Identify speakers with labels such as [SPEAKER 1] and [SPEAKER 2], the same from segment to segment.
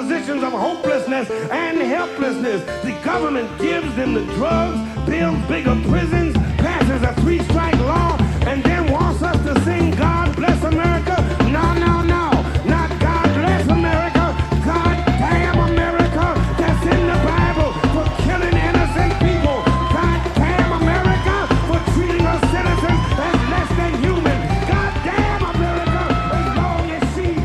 [SPEAKER 1] positions of hopelessness and helplessness. The government gives them the drugs, builds bigger prisons, passes a 3-strike law, and then wants us to sing God Bless America. No, no, no, not God Bless America. God damn America. That's in the Bible for killing innocent people. God damn America for treating us citizens as less than human. God damn America as long as she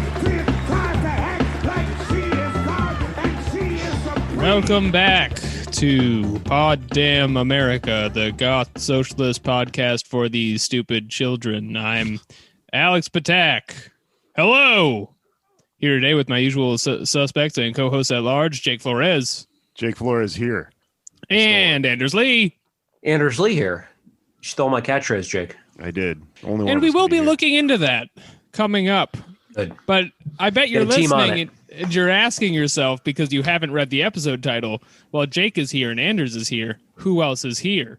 [SPEAKER 1] tries to act like she is God and she is supreme.
[SPEAKER 2] Welcome back to Pod Damn America, the goth socialist podcast for these stupid children. I'm Alex Patak. Hello! Here today with my usual suspects and co-hosts at large, Jake Flores.
[SPEAKER 3] Jake Flores here.
[SPEAKER 2] And Anders Lee.
[SPEAKER 4] Anders Lee here. You stole my catchphrase, Jake.
[SPEAKER 3] I did. Only one.
[SPEAKER 2] And we will be looking into that coming up.
[SPEAKER 4] Good.
[SPEAKER 2] But I bet you're
[SPEAKER 4] Get a team on
[SPEAKER 2] listening and you're asking yourself, because you haven't read the episode title, well, Jake is here and Anders is here. Who else is here?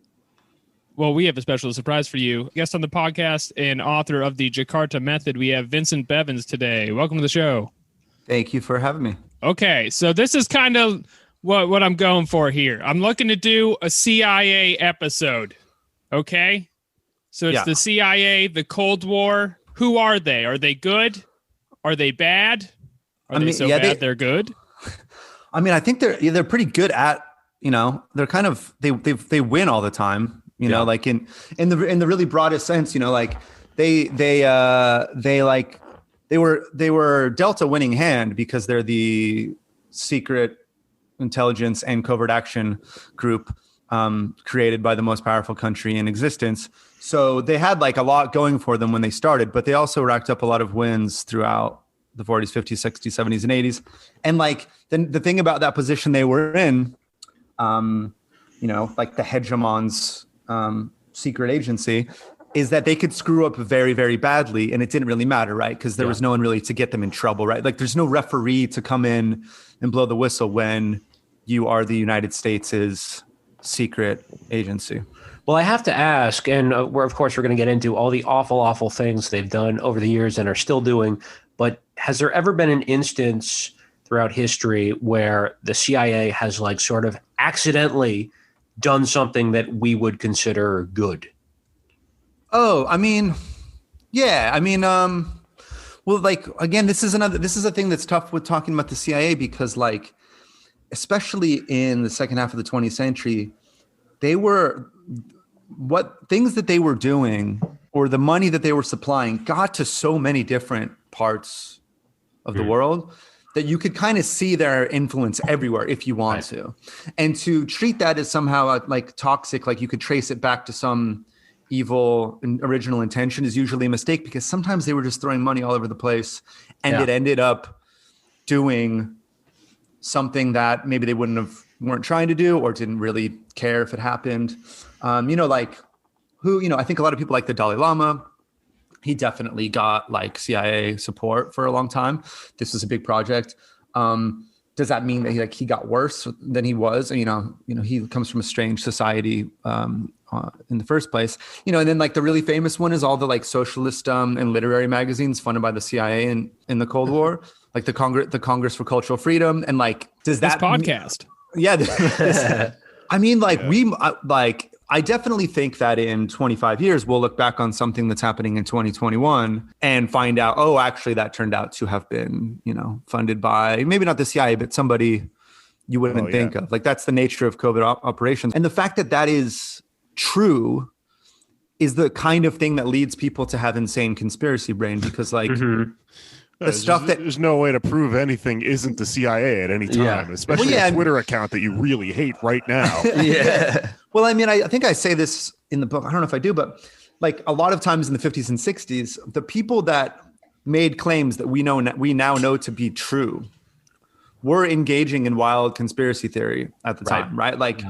[SPEAKER 2] Well, we have a special surprise for you. Guest on the podcast and author of the Jakarta Method, we have Vincent Bevins today. Welcome to the show.
[SPEAKER 5] Thank you for having me.
[SPEAKER 2] Okay, so this is kind of what I'm going for here. I'm looking to do a CIA episode. Okay? So it's the CIA, the Cold War. Who are they? Are they good? Are they bad? Are they so bad they're good?
[SPEAKER 5] I mean, I think they're pretty good at, they're kind of they win all the time, like in the really broadest sense, like they were dealt a winning hand because they're the secret intelligence and covert action group created by the most powerful country in existence. So they had like a lot going for them when they started, but they also racked up a lot of wins throughout the 40s, 50s, 60s, 70s, and 80s. And like the thing about that position they were in, like the hegemon's secret agency, is that they could screw up very, very badly, and it didn't really matter, right? Because there was no one really to get them in trouble, right? Like there's no referee to come in and blow the whistle when you are the United States' secret agency.
[SPEAKER 4] Well, I have to ask, and we're going to get into all the awful, awful things they've done over the years and are still doing, but has there ever been an instance throughout history where the CIA has like sort of accidentally done something that we would consider good?
[SPEAKER 5] Oh, I mean, yeah. I mean, well, like, again, this is a thing that's tough with talking about the CIA because, like, especially in the second half of the 20th century, things that they were doing or the money that they were supplying got to so many different parts of the world that you could kind of see their influence everywhere if you want to. And to treat that as somehow like toxic, like you could trace it back to some evil original intention is usually a mistake, because sometimes they were just throwing money all over the place and it ended up doing something that maybe they weren't trying to do or didn't really care if it happened. I think a lot of people like the Dalai Lama. He definitely got like CIA support for a long time. This was a big project. Does that mean that he got worse than he was? He comes from a strange society in the first place. And then like the really famous one is all the like socialist and literary magazines funded by the CIA in the Cold War, like the Congress for Cultural Freedom, and like does that
[SPEAKER 2] podcast?
[SPEAKER 5] I definitely think that in 25 years, we'll look back on something that's happening in 2021 and find out, oh, actually, that turned out to have been, funded by maybe not the CIA, but somebody you wouldn't think of. Like, that's the nature of COVID operations. And the fact that that is true is the kind of thing that leads people to have insane conspiracy brain, because like
[SPEAKER 3] there's no way to prove anything isn't the CIA at any time, especially a Twitter account that you really hate right now.
[SPEAKER 5] Well, I mean, I think I say this in the book. I don't know if I do, but like a lot of times in the 50s and 60s, the people that made claims that we now know to be true were engaging in wild conspiracy theory at the time, right? Like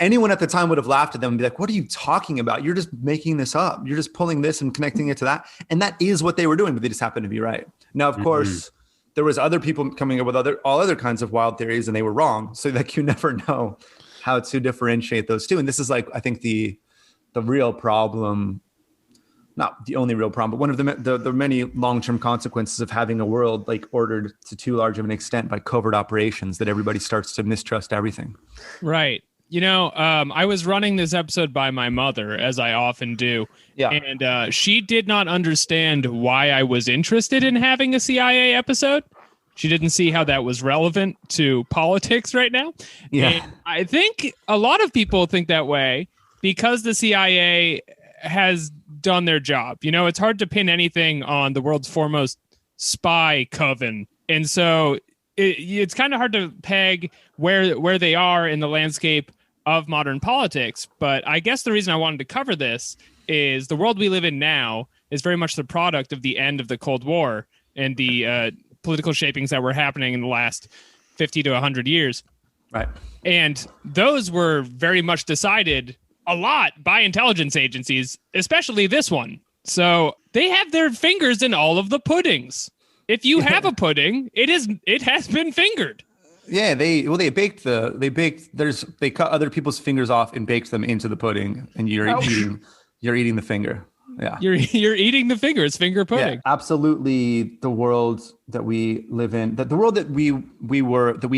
[SPEAKER 5] anyone at the time would have laughed at them and be like, what are you talking about? You're just making this up. You're just pulling this and connecting it to that. And that is what they were doing, but they just happened to be right. Now, of course, there was other people coming up with all other kinds of wild theories, and they were wrong. So like you never know how to differentiate those two. And this is like, I think the real problem not the only real problem, but one of the many long-term consequences of having a world like ordered to too large of an extent by covert operations, that everybody starts to mistrust everything.
[SPEAKER 2] Right. I was running this episode by my mother, as I often do.
[SPEAKER 5] Yeah.
[SPEAKER 2] And she did not understand why I was interested in having a CIA episode. She didn't see how that was relevant to politics right now.
[SPEAKER 5] Yeah.
[SPEAKER 2] And I think a lot of people think that way because the CIA has done their job. It's hard to pin anything on the world's foremost spy coven. And so it's kind of hard to peg where they are in the landscape of modern politics. But I guess the reason I wanted to cover this is the world we live in now is very much the product of the end of the Cold War and the political shapings that were happening in the last 50 to 100 years.
[SPEAKER 5] Right.
[SPEAKER 2] And those were very much decided a lot by intelligence agencies, especially this one. So they have their fingers in all of the puddings. If you have a pudding, it has been fingered.
[SPEAKER 5] Yeah, they cut other people's fingers off and baked them into the pudding, and you're eating the finger. Yeah,
[SPEAKER 2] you're eating the finger. It's finger pudding.
[SPEAKER 5] Yeah, absolutely. The world that we live in, the world that we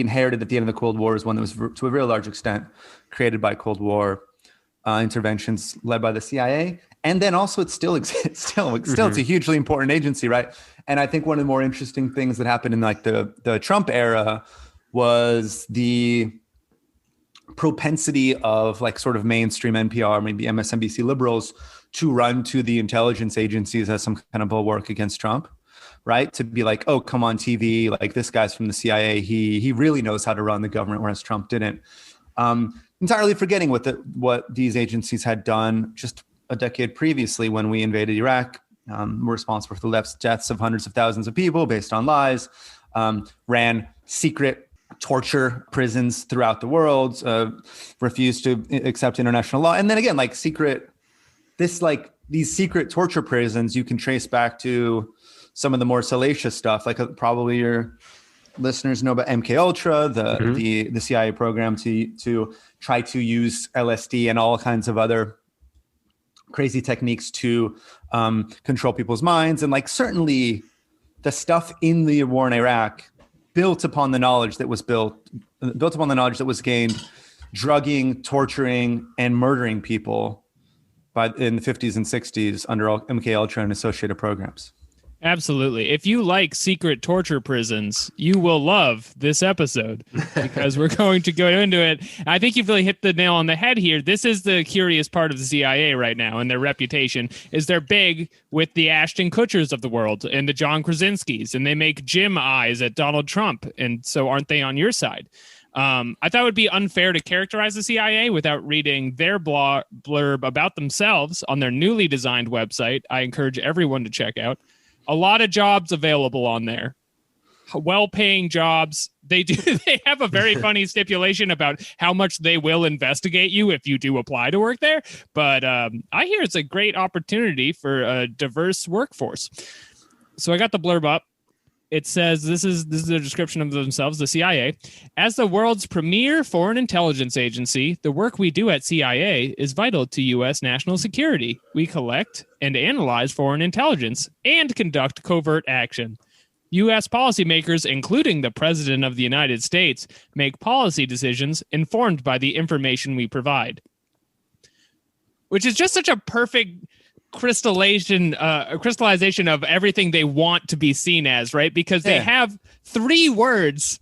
[SPEAKER 5] inherited at the end of the Cold War, is one that was to a very large extent created by Cold War interventions led by the CIA, and then also it still exists. Still, it's a hugely important agency, right? And I think one of the more interesting things that happened in like the Trump era was the propensity of like sort of mainstream NPR, maybe MSNBC liberals, to run to the intelligence agencies as some kind of bulwark against Trump, right? To be like, oh, come on TV, like this guy's from the CIA, he really knows how to run the government, whereas Trump didn't. Entirely forgetting what these agencies had done just a decade previously when we invaded Iraq, were responsible for the deaths of hundreds of thousands of people based on lies, ran secret torture prisons throughout the world, refused to accept international law. And then again, like these secret torture prisons, you can trace back to some of the more salacious stuff. Like probably your listeners know about MK Ultra, the CIA program to try to use LSD and all kinds of other crazy techniques to control people's minds. And like certainly the stuff in the war in Iraq built upon the knowledge that was gained, drugging, torturing, and murdering people in the 50s and 60s under MK Ultra and associated programs.
[SPEAKER 2] Absolutely. If you like secret torture prisons, you will love this episode because we're going to go into it. I think you've really hit the nail on the head here. This is the curious part of the CIA right now, and their reputation is they're big with the Ashton Kutchers of the world and the John Krasinskis, and they make Jim eyes at Donald Trump. And so aren't they on your side? I thought it would be unfair to characterize the CIA without reading their blurb about themselves on their newly designed website. I encourage everyone to check out. A lot of jobs available on there, well-paying jobs. They have a very funny stipulation about how much they will investigate you if you do apply to work there. But I hear it's a great opportunity for a diverse workforce. So I got the blurb up. It says, this is a description of themselves, the CIA. As the world's premier foreign intelligence agency, the work we do at CIA is vital to U.S. national security. We collect and analyze foreign intelligence and conduct covert action. U.S. policymakers, including the President of the United States, make policy decisions informed by the information we provide. Which is just such a perfect crystallization of everything they want to be seen as, right? Because they have three words: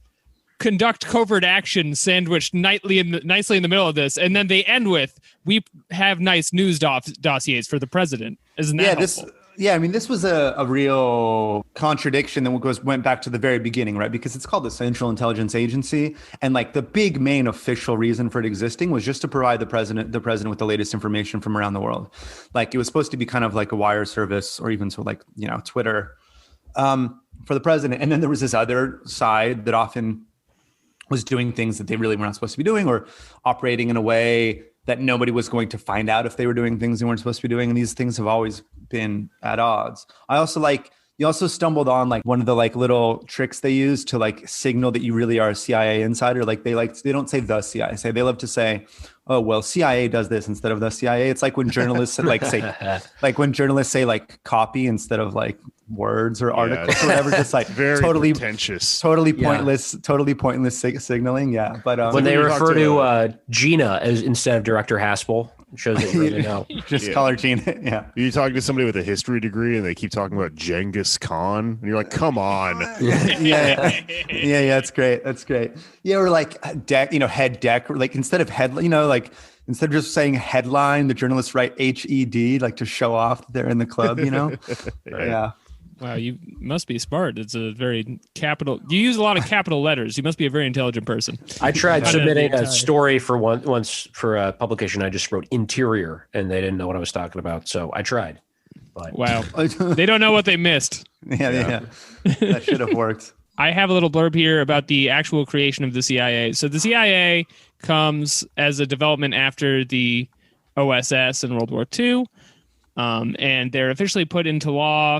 [SPEAKER 2] conduct covert action, sandwiched nicely in the middle of this, and then they end with, we have nice news dossiers for the president. Isn't that helpful?
[SPEAKER 5] I mean, this was a real contradiction that went back to the very beginning, right? Because it's called the Central Intelligence Agency, and like the big main official reason for it existing was just to provide the president with the latest information from around the world. Like it was supposed to be kind of like a wire service, or even so like, Twitter for the president. And then there was this other side that often was doing things that they really were not supposed to be doing, or operating in a way that nobody was going to find out if they were doing things they weren't supposed to be doing. And these things have always been at odds. I also like, You also stumbled on like one of the like little tricks they use to like signal that you really are a CIA insider. Like they don't say the CIA. They love to say, oh, well, CIA does this instead of the CIA. It's like when journalists say like copy instead of like words or articles or whatever, just like
[SPEAKER 3] very
[SPEAKER 5] totally
[SPEAKER 3] pretentious,
[SPEAKER 5] totally pointless signaling. Yeah. But
[SPEAKER 4] when they refer to Gina as instead of Director Haspel, it shows that you really know.
[SPEAKER 5] Just call her Gina. Yeah.
[SPEAKER 3] You talking to somebody with a history degree and they keep talking about Genghis Khan and you're like, come on.
[SPEAKER 5] yeah. That's great. Yeah. Or like deck, head deck, or like instead of head, like instead of just saying headline, the journalists write HED, like to show off that they're in the club, Yeah.
[SPEAKER 2] Wow, you must be smart. It's a very capital. You use a lot of capital letters. You must be a very intelligent person.
[SPEAKER 4] I tried submitting a story for once for a publication. I just wrote interior, and they didn't know what I was talking about. So I tried. But
[SPEAKER 2] wow, they don't know what they missed.
[SPEAKER 5] Yeah. That should have worked.
[SPEAKER 2] I have a little blurb here about the actual creation of the CIA. So the CIA comes as a development after the OSS in World War II, and they're officially put into law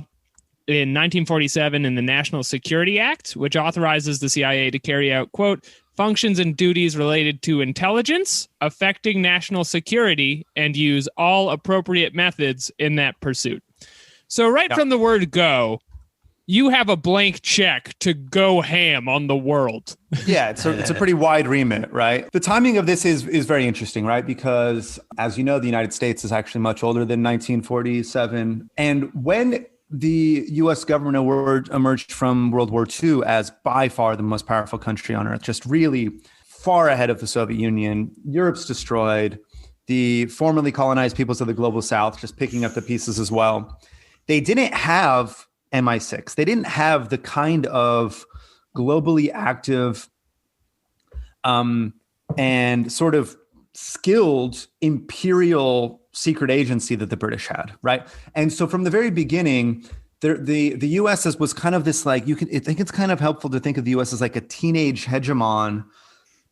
[SPEAKER 2] in 1947 in the National Security Act, which authorizes the CIA to carry out, quote, functions and duties related to intelligence affecting national security and use all appropriate methods in that pursuit. So from the word go, you have a blank check to go ham on the world.
[SPEAKER 5] Yeah, it's a pretty wide remit, right? The timing of this is very interesting, right? Because as you know, the United States is actually much older than 1947. And when the U.S. government emerged from World War II as by far the most powerful country on earth, just really far ahead of the Soviet Union. Europe's destroyed. The formerly colonized peoples of the global South just picking up the pieces as well. They didn't have MI6. They didn't have the kind of globally active and sort of skilled imperial secret agency that the British had, right? And so from the very beginning, the U.S. was kind of this like, I think it's kind of helpful to think of the U.S. as like a teenage hegemon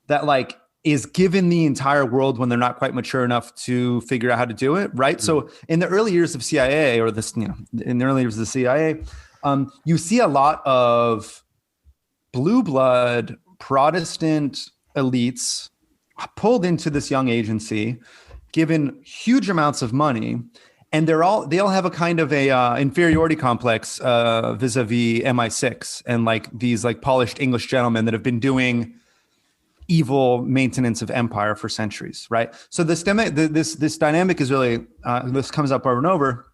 [SPEAKER 5] that like is given the entire world when they're not quite mature enough to figure out how to do it, right? Mm-hmm. So in the early years of CIA in the early years of the CIA, you see a lot of blue blood Protestant elites pulled into this young agency, given huge amounts of money, and they all have a kind of a inferiority complex vis-a-vis MI6 and like these like polished English gentlemen that have been doing evil maintenance of empire for centuries, right? So this dynamic is really this comes up over and over,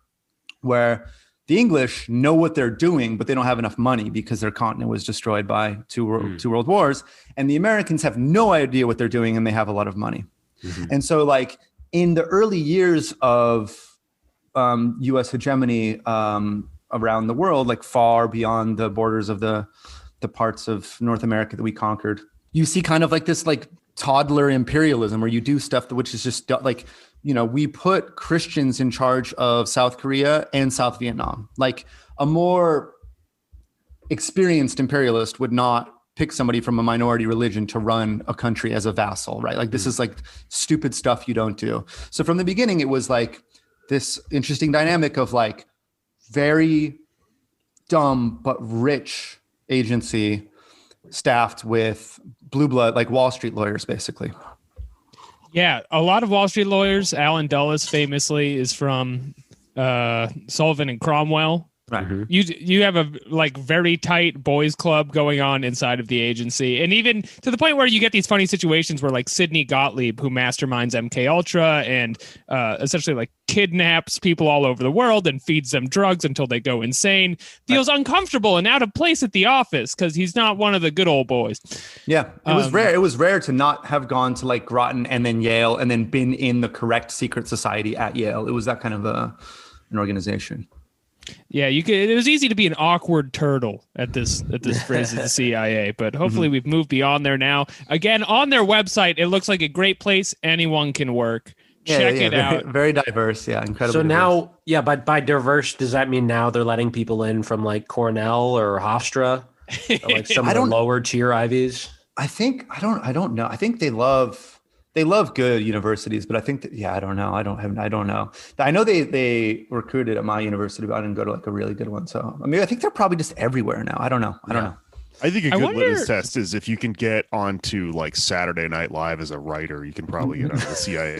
[SPEAKER 5] where the English know what they're doing, but they don't have enough money because their continent was destroyed by two world wars, and the Americans have no idea what they're doing, and they have a lot of money. Mm-hmm. And so like in the early years of U.S. hegemony around the world, like far beyond the borders of the parts of North America that we conquered, you see kind of like this like toddler imperialism where you do stuff which is just like, we put Christians in charge of South Korea and South Vietnam. Like a more experienced imperialist would not pick somebody from a minority religion to run a country as a vassal, right? Like this is like stupid stuff you don't do. So from the beginning, it was like this interesting dynamic of like very dumb but rich agency staffed with blue blood, like Wall Street lawyers, basically.
[SPEAKER 2] Yeah, a lot of Wall Street lawyers. Alan Dulles famously is from Sullivan and Cromwell. Right. You have a like very tight boys club going on inside of the agency, and even to the point where you get these funny situations where like Sidney Gottlieb, who masterminds MK Ultra and essentially like kidnaps people all over the world and feeds them drugs until they go insane, feels uncomfortable and out of place at the office because he's not one of the good old boys.
[SPEAKER 5] Yeah, it was rare. It was rare to not have gone to like Groton and then Yale and then been in the correct secret society at Yale. It was that kind of an organization.
[SPEAKER 2] Yeah, it was easy to be an awkward turtle at this phrase of the CIA, but hopefully we've moved beyond there now. Again, on their website, it looks like a great place anyone can work. Check it out.
[SPEAKER 5] Very diverse, incredibly.
[SPEAKER 4] So
[SPEAKER 5] diverse.
[SPEAKER 4] Now, but by diverse, does that mean now they're letting people in from like Cornell or Hofstra, or like some of the lower tier Ivies?
[SPEAKER 5] I don't know. I think they love They love good universities, but I think that, I don't know. I don't know. I know they recruited at my university, but I didn't go to like a really good one. So I mean, I think they're probably just everywhere now. I don't know.
[SPEAKER 3] I think a good litmus test is if you can get onto like Saturday Night Live as a writer, you can probably get onto the CIA.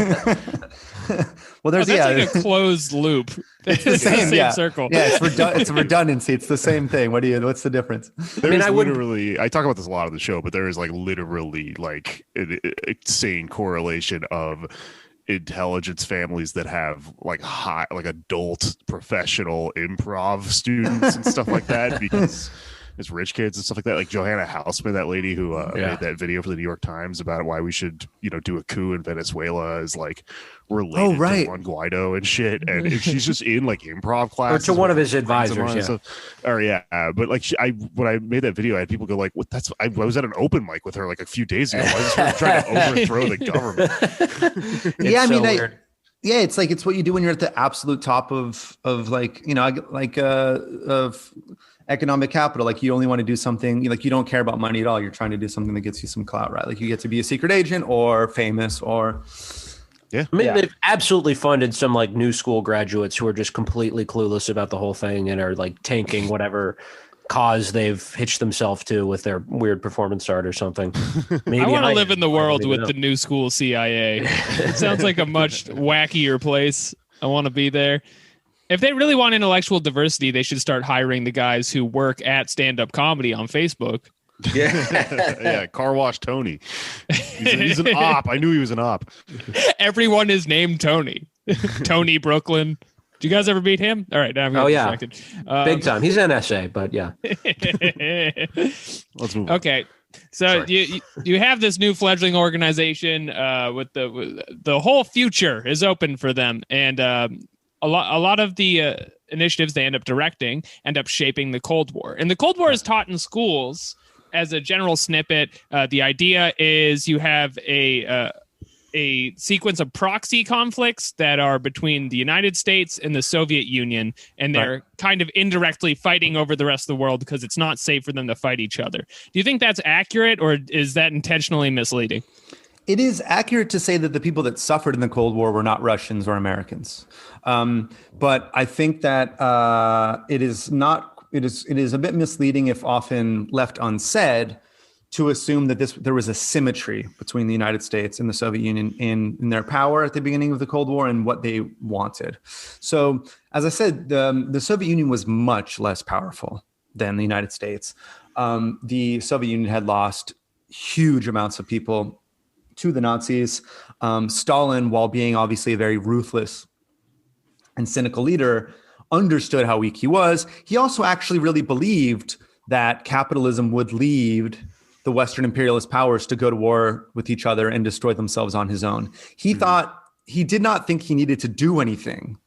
[SPEAKER 5] Well, there's
[SPEAKER 2] like a closed loop.
[SPEAKER 5] It's the same
[SPEAKER 2] circle.
[SPEAKER 5] Yeah, it's a redundancy. It's the same thing. What's the difference?
[SPEAKER 3] I talk about this a lot on the show, but there is like literally like an insane correlation of intelligence families that have like adult professional improv students and stuff like that because it's rich kids and stuff like that. Like Johanna Hausman, that lady who made that video for the New York Times about why we should, do a coup in Venezuela, is like related to Juan Guaido and shit. And she's just in like improv classes.
[SPEAKER 4] Or to one of his advisors,
[SPEAKER 3] But like when I made that video, I had people go like, "What? I was at an open mic with her like a few days ago. Why is she trying to overthrow the government?"
[SPEAKER 5] Weird. It's like it's what you do when you're at the absolute top of economic capital. Like you only want to do something, like you don't care about money at all. You're trying to do something that gets you some clout, right? Like you get to be a secret agent or famous or
[SPEAKER 4] they've absolutely funded some like new school graduates who are just completely clueless about the whole thing and are like tanking whatever cause they've hitched themselves to with their weird performance art or something. Maybe
[SPEAKER 2] I want to live in the world with the new school CIA. It sounds like a much wackier place. I want to be there. If they really want intellectual diversity, they should start hiring the guys who work at stand-up comedy on Facebook.
[SPEAKER 3] Yeah, Car Wash Tony. He's an op. I knew he was an op.
[SPEAKER 2] Everyone is named Tony. Tony Brooklyn. Did you guys ever meet him? All right, now I'm distracted.
[SPEAKER 4] Big time. He's an essay, but yeah.
[SPEAKER 3] Let's move on.
[SPEAKER 2] Okay. So you have this new fledgling organization with the whole future is open for them, and a lot of the initiatives they end up directing end up shaping the Cold War. And the Cold War is taught in schools as a general snippet. The idea is you have a sequence of proxy conflicts that are between the United States and the Soviet Union, and they're kind of indirectly fighting over the rest of the world because it's not safe for them to fight each other. Do you think that's accurate, or is that intentionally misleading?
[SPEAKER 5] It is accurate to say that the people that suffered in the Cold War were not Russians or Americans. But I think that it is a bit misleading, if often left unsaid, to assume that there was a symmetry between the United States and the Soviet Union in their power at the beginning of the Cold War and what they wanted. So, as I said, the Soviet Union was much less powerful than the United States. The Soviet Union had lost huge amounts of people to the Nazis. Stalin, while being obviously a very ruthless and cynical leader, understood how weak he was. He also actually really believed that capitalism would lead the Western imperialist powers to go to war with each other and destroy themselves on his own. He did not think he needed to do anything.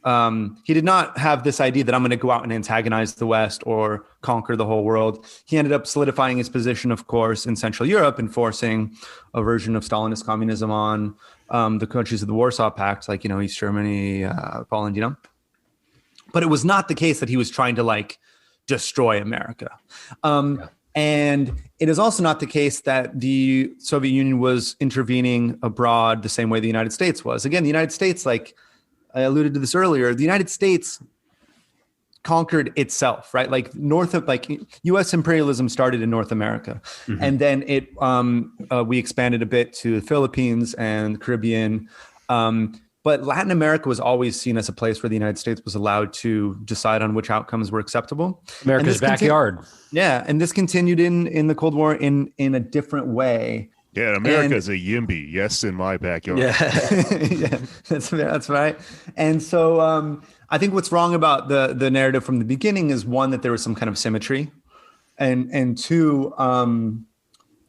[SPEAKER 5] He did not have this idea that I'm going to go out and antagonize the West or conquer the whole world. He ended up solidifying his position, of course, in Central Europe and forcing a version of Stalinist communism on the countries of the Warsaw Pact, like, East Germany, Poland, But it was not the case that he was trying to destroy America. And it is also not the case that the Soviet Union was intervening abroad the same way the United States was. Again, the United States, like I alluded to this earlier, the United States conquered itself, right? U.S. imperialism started in North America, and then we expanded a bit to the Philippines and the Caribbean. But Latin America was always seen as a place where the United States was allowed to decide on which outcomes were acceptable.
[SPEAKER 4] America's backyard.
[SPEAKER 5] And this continued in the Cold War in a different way.
[SPEAKER 3] Yeah, America is a YIMBY. Yes, in my backyard.
[SPEAKER 5] Yeah, that's right. And so I think what's wrong about the narrative from the beginning is, one, that there was some kind of symmetry, and two,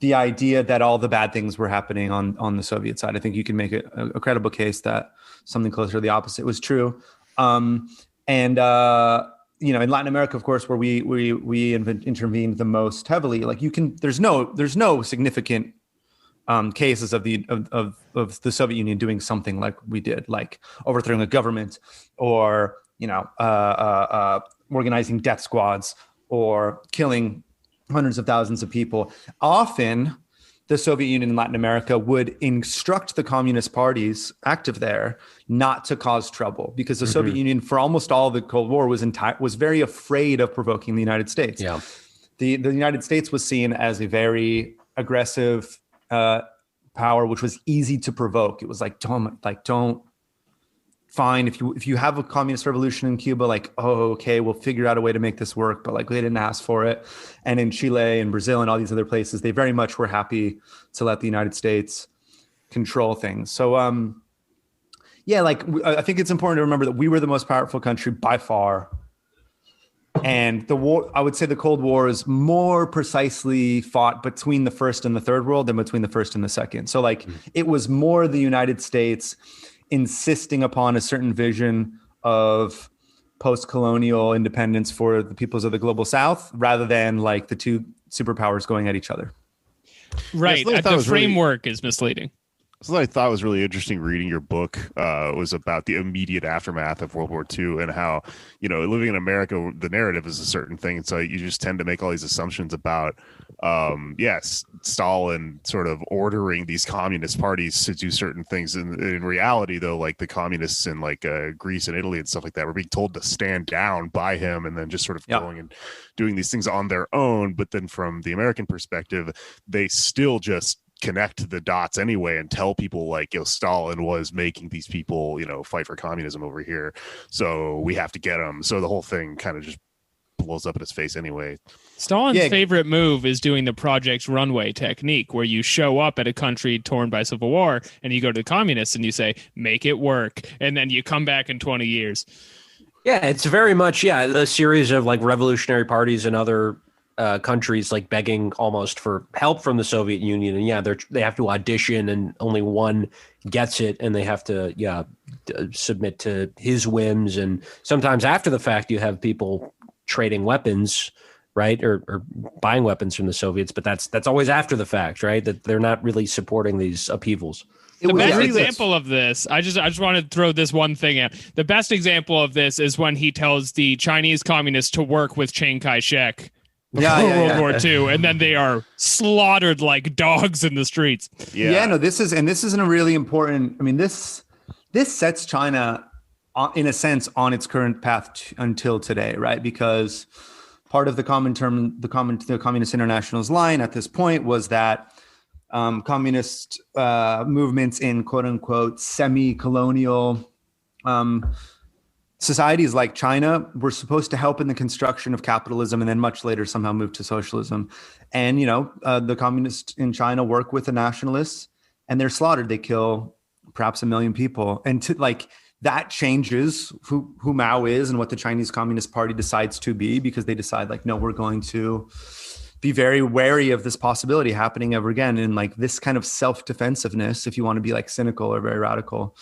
[SPEAKER 5] the idea that all the bad things were happening on the Soviet side. I think you can make a credible case that something closer to the opposite was true. In Latin America, of course, where we intervened the most heavily, there's no significant cases of the Soviet Union doing something like we did, like overthrowing a government or organizing death squads or killing hundreds of thousands of people. Often the Soviet Union and Latin America would instruct the communist parties active there not to cause trouble, because the Soviet Union, for almost all of the Cold War, was very afraid of provoking the United States.
[SPEAKER 4] Yeah.
[SPEAKER 5] The United States was seen as a very aggressive power, which was easy to provoke. It was like, don't. Fine, if you have a communist revolution in Cuba, like, oh, okay, we'll figure out a way to make this work, but like they didn't ask for it. And in Chile and Brazil and all these other places, they very much were happy to let the United States control things. So I think it's important to remember that we were the most powerful country by far. And the war, I would say the Cold War is more precisely fought between the first and the third world than between the first and the second. So like it was more the United States insisting upon a certain vision of post-colonial independence for the peoples of the global South, rather than like the two superpowers going at each other.
[SPEAKER 2] Right.
[SPEAKER 3] Yes,
[SPEAKER 2] The framework is misleading.
[SPEAKER 3] Something I thought was really interesting reading your book was about the immediate aftermath of World War II and how, living in America, the narrative is a certain thing. And so you just tend to make all these assumptions about, Stalin sort of ordering these communist parties to do certain things. And in reality, though, like the communists in like Greece and Italy and stuff like that were being told to stand down by him and then just sort of going and doing these things on their own. But then from the American perspective, they still just connect the dots anyway and tell people like, Stalin was making these people, fight for communism over here. So we have to get them. So the whole thing kind of just blows up in his face anyway.
[SPEAKER 2] Stalin's favorite move is doing the Project Runway technique, where you show up at a country torn by civil war and you go to the communists and you say, make it work. And then you come back in 20 years.
[SPEAKER 4] Yeah, it's very much, a series of like revolutionary parties and other countries like begging almost for help from the Soviet Union, and they have to audition, and only one gets it, and they have to submit to his whims. And sometimes after the fact, you have people trading weapons, right, or buying weapons from the Soviets, but that's always after the fact, right? That they're not really supporting these upheavals.
[SPEAKER 2] The best example of this, I just want to throw this one thing out. The best example of this is when he tells the Chinese communists to work with Chiang Kai-shek. World War II, and then they are slaughtered like dogs in the streets.
[SPEAKER 5] This isn't a really important. I mean, this sets China, in a sense, on its current path until today, right? Because part of the Communist International's line at this point was that communist movements in quote unquote semi-colonial societies like China were supposed to help in the construction of capitalism, and then much later somehow move to socialism. And, the communists in China work with the nationalists, and they're slaughtered. They kill perhaps 1 million people. And that changes who Mao is and what the Chinese Communist Party decides to be, because they decide like, no, we're going to be very wary of this possibility happening ever again. And like this kind of self-defensiveness, if you want to be like cynical or very radical,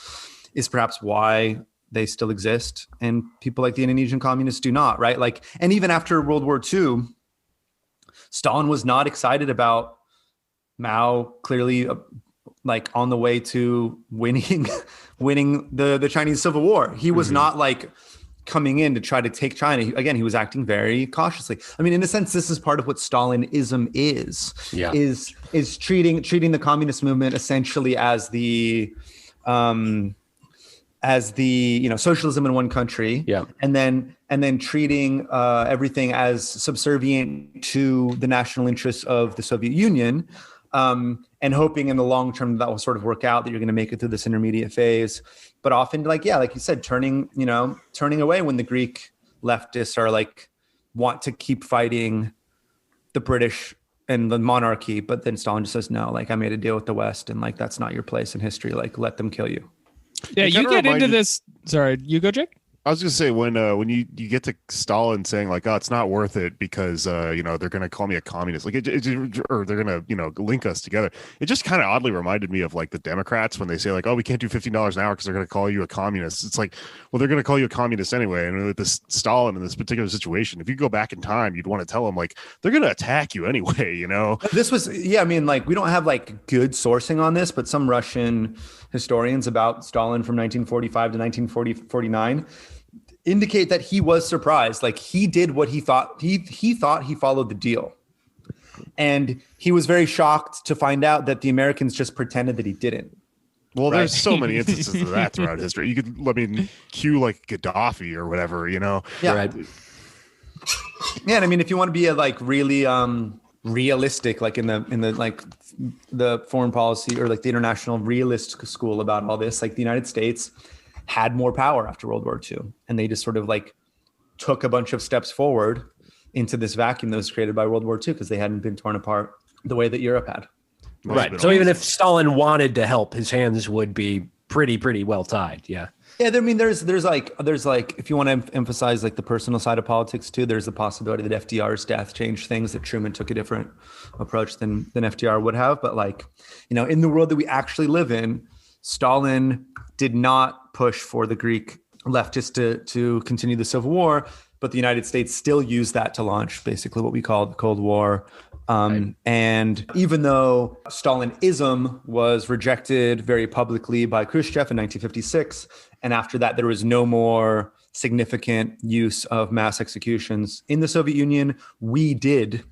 [SPEAKER 5] is perhaps why they still exist, and people like the Indonesian communists do not, right? Like, and even after World War II, Stalin was not excited about Mao clearly like on the way to winning the Chinese Civil War. He was not like coming in to try to take China. He was acting very cautiously. I mean, in a sense, this is part of what Stalinism is treating the communist movement essentially as the socialism in one country, and then treating everything as subservient to the national interests of the Soviet Union, and hoping in the long term that will sort of work out, that you're going to make it through this intermediate phase. But often, like you said, turning away when the Greek leftists are like want to keep fighting the British and the monarchy, but then Stalin just says, no, like I made a deal with the West, and like that's not your place in history. Like let them kill you.
[SPEAKER 2] Yeah, you get into this. Sorry, you go, Jake.
[SPEAKER 3] I was going to say when you get to Stalin saying like, oh, it's not worth it because they're going to call me a communist, like or they're going to link us together. It just kind of oddly reminded me of like the Democrats when they say like, oh, we can't do $15 an hour because they're going to call you a communist. It's like, well, they're going to call you a communist anyway. And with this Stalin in this particular situation, if you go back in time, you'd want to tell them like they're going to attack you anyway.
[SPEAKER 5] This was I mean, like we don't have like good sourcing on this, but some Russian historians about Stalin from 1945 to 1949 indicate that he was surprised. Like he did what he thought he followed the deal. And he was very shocked to find out that the Americans just pretended that he didn't.
[SPEAKER 3] Well, there's so many instances of that throughout history. You could, I mean, cue like Gaddafi or whatever, you know?
[SPEAKER 5] Yeah.
[SPEAKER 4] Right.
[SPEAKER 5] Yeah. And I mean, if you want to be a like really realistic, like in the like the foreign policy or like the international realist school about all this, like the United States had more power after World War II. And they just sort of like took a bunch of steps forward into this vacuum that was created by World War II because they hadn't been torn apart the way that Europe had.
[SPEAKER 4] Right. So even if Stalin wanted to help, his hands would be pretty well tied. Yeah. Yeah.
[SPEAKER 5] I mean, there's like if you want to emphasize like the personal side of politics too, there's the possibility that FDR's death changed things, that Truman took a different approach than FDR would have. But like, you know, in the world that we actually live in, Stalin did not push for the Greek leftists to continue the Civil War, but the United States still used that to launch basically what we call the Cold War. Right. And even though Stalinism was rejected very publicly by Khrushchev in 1956, and after that there was no more significant use of mass executions in the Soviet Union, we did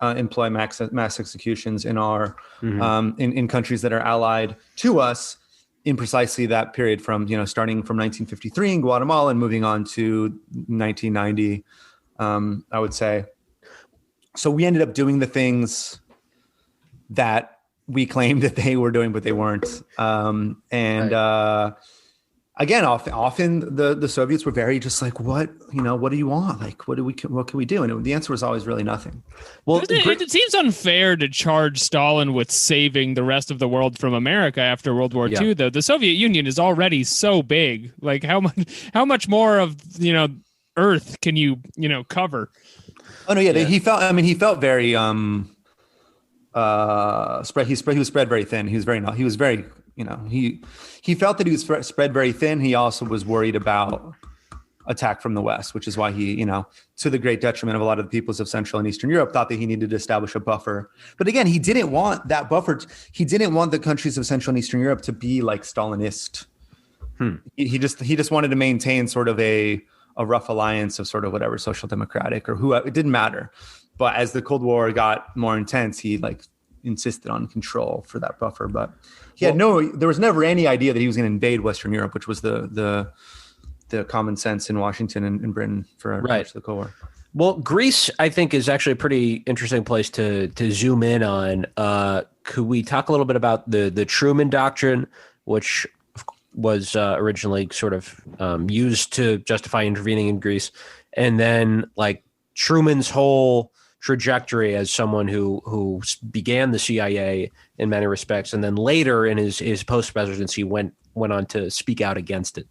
[SPEAKER 5] employ mass executions in our in countries that are allied to us in precisely that period, from starting from 1953 in Guatemala and moving on to 1990, I would say. So we ended up doing the things that we claimed that they were doing, but they weren't. Again, often the Soviets were very just like, what do you want? Like, what can we do? And the answer was always really nothing.
[SPEAKER 2] Well, it seems unfair to charge Stalin with saving the rest of the world from America after World War II, though. The Soviet Union is already so big. Like how much more of, Earth can you cover?
[SPEAKER 5] Oh no, yeah. He felt very spread. He was spread very thin. He was very he felt that he was spread very thin. He also was worried about attack from the West, which is why he, to the great detriment of a lot of the peoples of Central and Eastern Europe, thought that he needed to establish a buffer. But again, he didn't want that buffer. He didn't want the countries of Central and Eastern Europe to be like Stalinist. He just wanted to maintain sort of a rough alliance of sort of whatever social democratic or who, it didn't matter. But as the Cold War got more intense, he like insisted on control for that buffer. But there was never any idea that he was going to invade Western Europe, which was the common sense in Washington and Britain for the Cold War.
[SPEAKER 4] Well, Greece, I think, is actually a pretty interesting place to zoom in on. Could we talk a little bit about the Truman Doctrine, which was originally sort of used to justify intervening in Greece, and then like Truman's whole trajectory as someone who began the CIA in many respects, and then later in his post-presidency went on to speak out against it.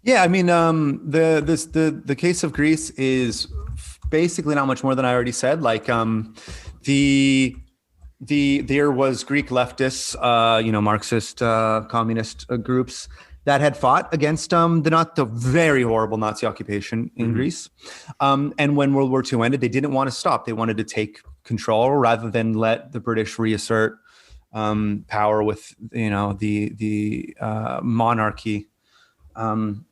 [SPEAKER 5] Yeah, I mean, the case of Greece is basically not much more than I already said. Like, there was Greek leftists, Marxist, communist groups that had fought against the very horrible Nazi occupation in Greece. And when World War II ended, they didn't want to stop. They wanted to take control rather than let the British reassert power with the monarchy, the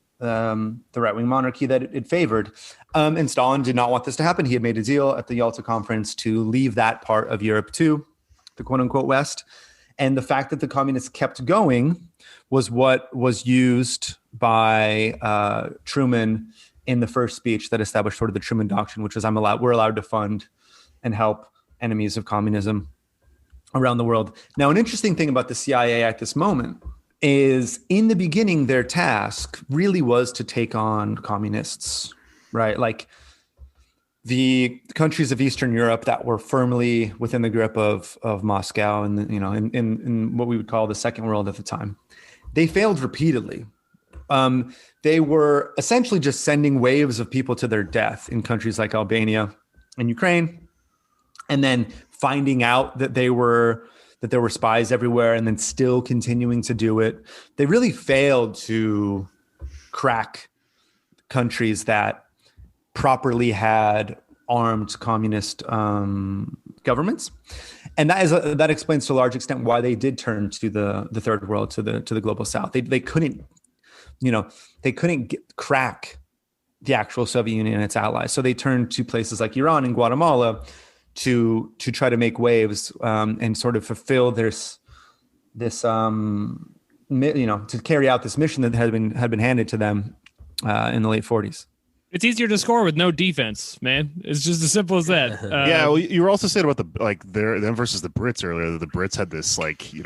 [SPEAKER 5] right-wing monarchy that it favored. And Stalin did not want this to happen. He had made a deal at the Yalta Conference to leave that part of Europe too, the quote-unquote West. And the fact that the communists kept going was what was used by Truman in the first speech that established sort of the Truman Doctrine, which is we're allowed to fund and help enemies of communism around the world. Now, an interesting thing about the CIA at this moment is in the beginning, their task really was to take on communists, right? Like the countries of Eastern Europe that were firmly within the grip of Moscow and, in what we would call the Second World at the time. They failed repeatedly. They were essentially just sending waves of people to their death in countries like Albania and Ukraine, and then finding out that there were spies everywhere and then still continuing to do it. They really failed to crack countries that properly had armed communist governments. And that explains to a large extent why they did turn to the third world, to the global south. They couldn't crack the actual Soviet Union and its allies. So they turned to places like Iran and Guatemala to try to make waves and sort of fulfill this to carry out this mission that had been handed to them in the late 40s.
[SPEAKER 2] It's easier to score with no defense, man. It's just as simple as that.
[SPEAKER 3] Yeah, well, you were also saying about them versus the Brits earlier. That the Brits had this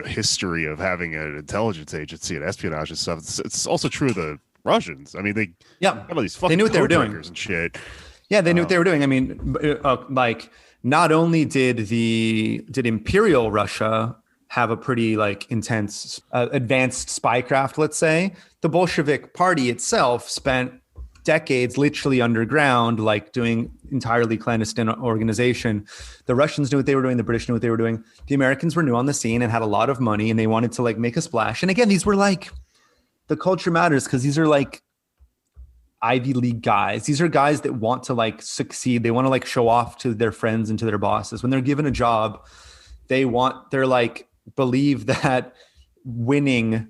[SPEAKER 3] history of having an intelligence agency and espionage and stuff. It's also true of the Russians. I mean, they had all these fucking
[SPEAKER 5] they knew what they were doing
[SPEAKER 3] and shit.
[SPEAKER 5] Yeah, they knew what they were doing. I mean, not only did Imperial Russia have a pretty intense advanced spycraft, let's say, the Bolshevik Party itself spent decades literally underground, doing entirely clandestine organization. The Russians knew what they were doing. The British knew what they were doing. The Americans were new on the scene and had a lot of money, and they wanted to make a splash. And again, these were the culture matters because these are Ivy League guys. These are guys that want to succeed. They want to show off to their friends and to their bosses. When they're given a job, they're believe that winning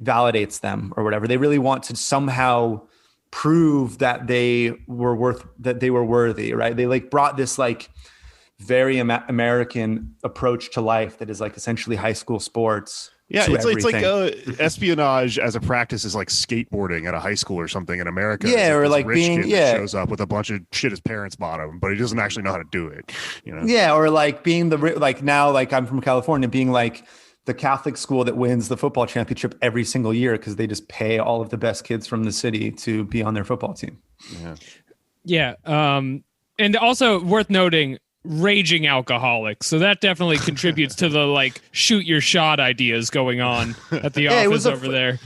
[SPEAKER 5] validates them or whatever. They really want to somehow prove that they were worthy, right? They brought this very American approach to life that is essentially high school sports.
[SPEAKER 3] Yeah, it's like espionage as a practice is like skateboarding at a high school or something in America.
[SPEAKER 5] Yeah, or
[SPEAKER 3] rich
[SPEAKER 5] being
[SPEAKER 3] kid that shows up with a bunch of shit his parents bought him, but he doesn't actually know how to do it.
[SPEAKER 5] Yeah, or being now I'm from California, being the Catholic school that wins the football championship every single year because they just pay all of the best kids from the city to be on their football team.
[SPEAKER 2] Yeah. And also worth noting, raging alcoholic. So that definitely contributes to the shoot your shot ideas going on at the office over there.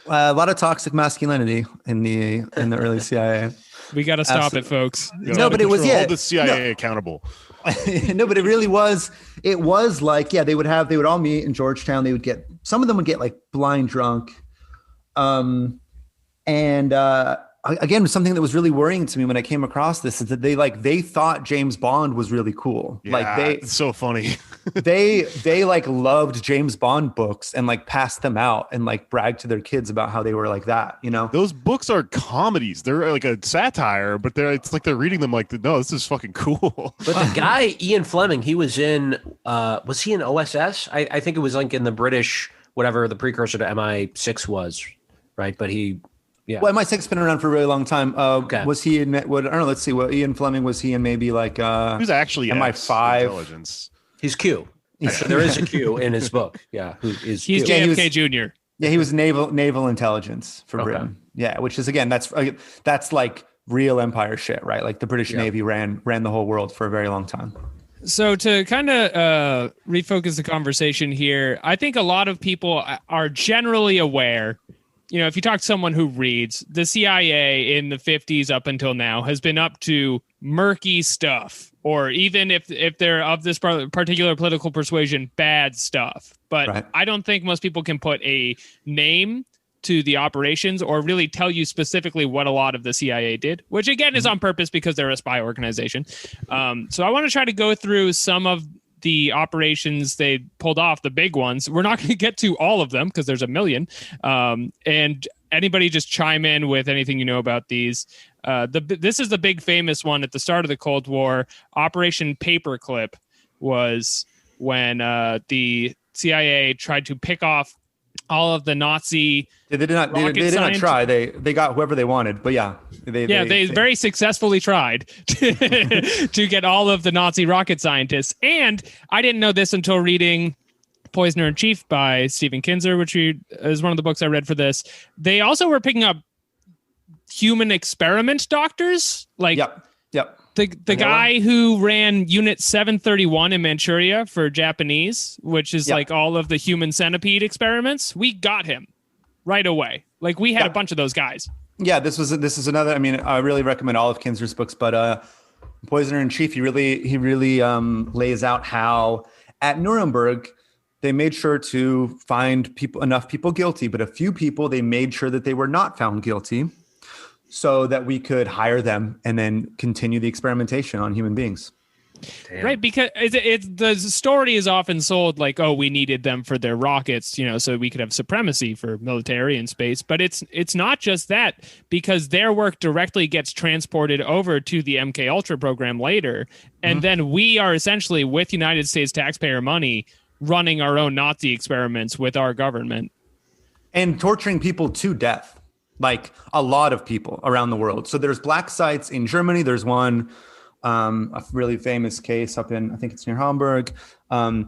[SPEAKER 5] A lot of toxic masculinity in the early CIA.
[SPEAKER 2] We got to stop it, folks.
[SPEAKER 5] No, but it was
[SPEAKER 3] hold the CIA accountable.
[SPEAKER 5] No, but it really was. It was they would all meet in Georgetown. Some of them would get blind drunk. Again, something that was really worrying to me when I came across this is that they thought James Bond was really cool.
[SPEAKER 3] Yeah, it's so funny.
[SPEAKER 5] they loved James Bond books and passed them out and bragged to their kids about how they were that,
[SPEAKER 3] Those books are comedies. They're a satire, but it's they're reading them no, this is fucking cool.
[SPEAKER 4] But the guy, Ian Fleming, he was in was he in OSS? I think it was in the British, whatever the precursor to MI6 was, right? But yeah.
[SPEAKER 5] Well, MI6 has been around for a really long time.
[SPEAKER 4] Okay.
[SPEAKER 5] Was he in? I don't know. Let's see. What Ian Fleming was he in? Maybe he was
[SPEAKER 3] actually
[SPEAKER 5] MI5
[SPEAKER 3] intelligence.
[SPEAKER 4] He's Q. So there is a Q in his book. Yeah,
[SPEAKER 2] he's JFK Jr.
[SPEAKER 5] Yeah, he was naval intelligence for Britain. Yeah, which is again that's real empire shit, right? The British Navy ran the whole world for a very long time.
[SPEAKER 2] So to kind of refocus the conversation here, I think a lot of people are generally aware. If you talk to someone who reads, the CIA in the 50s up until now has been up to murky stuff, or even if they're of this particular political persuasion, bad stuff. But I don't think most people can put a name to the operations or really tell you specifically what a lot of the CIA did, which again is on purpose because they're a spy organization. So I want to try to go through some of the operations they pulled off, the big ones. We're not going to get to all of them because there's a million. And anybody just chime in with anything you know about these. This is the big famous one at the start of the Cold War. Operation Paperclip was when the CIA tried to pick off all of the Nazi.
[SPEAKER 5] They did not try. They got whoever they wanted, but they very successfully tried
[SPEAKER 2] to get all of the Nazi rocket scientists. And I didn't know this until reading Poisoner in Chief by Stephen Kinzer, which is one of the books I read for this. They also were picking up human experiment doctors.
[SPEAKER 5] Yep.
[SPEAKER 2] The guy who ran Unit 731 in Manchuria for Japanese, which is all of the human centipede experiments, we got him right away. We had a bunch of those guys.
[SPEAKER 5] Yeah, this is another. I mean, I really recommend all of Kinzer's books, but Poisoner in Chief, he really lays out how at Nuremberg they made sure to find enough people guilty, but a few people they made sure that they were not found guilty, so that we could hire them and then continue the experimentation on human beings.
[SPEAKER 4] Damn.
[SPEAKER 2] Right, because it's the story is often sold like, oh, we needed them for their rockets, so we could have supremacy for military and space. But it's not just that, because their work directly gets transported over to the MK Ultra program later, and then we are essentially, with United States taxpayer money, running our own Nazi experiments with our government
[SPEAKER 5] and torturing people to death, like a lot of people around the world. So there's black sites in Germany. There's one. A really famous case up in, I think it's near Hamburg, I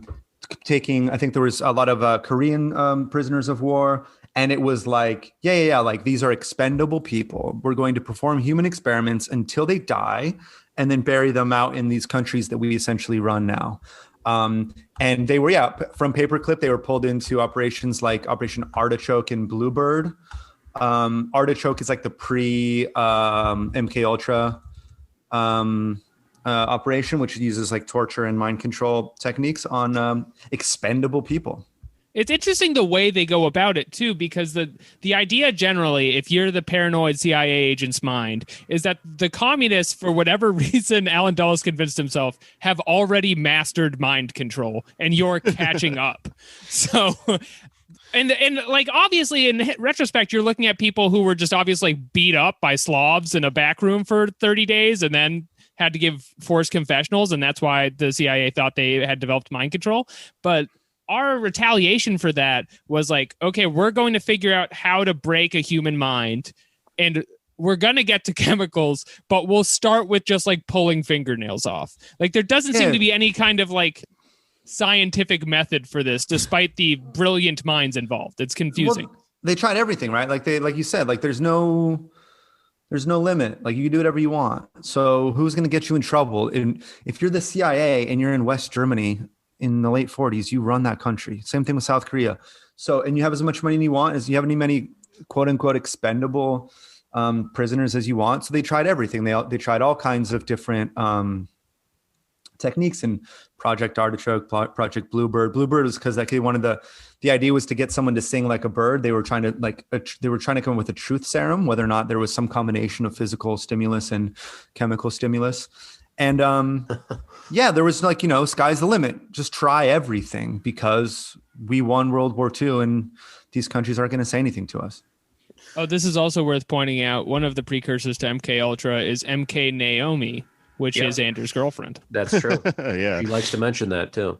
[SPEAKER 5] think there was a lot of Korean prisoners of war. And it was like, like these are expendable people. We're going to perform human experiments until they die and then bury them out in these countries that we essentially run now. And they were, from Paperclip, they were pulled into operations like Operation Artichoke and Bluebird. Artichoke is like the pre-MK Ultra operation, which uses like torture and mind control techniques on expendable people.
[SPEAKER 2] It's interesting the way they go about it too, because the idea generally, if you're the paranoid CIA agent's mind, is that the communists, for whatever reason Alan Dulles convinced himself, have already mastered mind control, and you're catching up. So, and like obviously in retrospect, you're looking at people who were just obviously beat up by Slavs in a back room for 30 days, and then had to give forced confessionals, and that's why the CIA thought they had developed mind control. But our retaliation for that was like, okay, we're going to figure out how to break a human mind, and we're going to get to chemicals, but we'll start with just like pulling fingernails off. Like there doesn't seem to be any kind of like scientific method for this, despite the brilliant minds involved. It's confusing.
[SPEAKER 5] Well, they tried everything, right? Like you said, like there's no limit. Like you can do whatever you want. So who's going to get you in trouble? And if you're the CIA and you're in West Germany in the late 40s, you run that country. Same thing with South Korea. So, and you have as much money as you want, as you have many quote unquote expendable prisoners as you want. So they tried everything. They tried all kinds of different techniques in Project Artichoke, Project Bluebird. Bluebird was because they wanted the idea was to get someone to sing like a bird. They were trying to come up with a truth serum, whether or not there was some combination of physical stimulus and chemical stimulus. And there was like, sky's the limit. Just try everything, because we won World War II and these countries aren't going to say anything to us.
[SPEAKER 2] Oh, this is also worth pointing out. One of the precursors to MK Ultra is MK Naomi, which is Andrew's girlfriend.
[SPEAKER 4] That's true.
[SPEAKER 3] Yeah.
[SPEAKER 4] He likes to mention that too.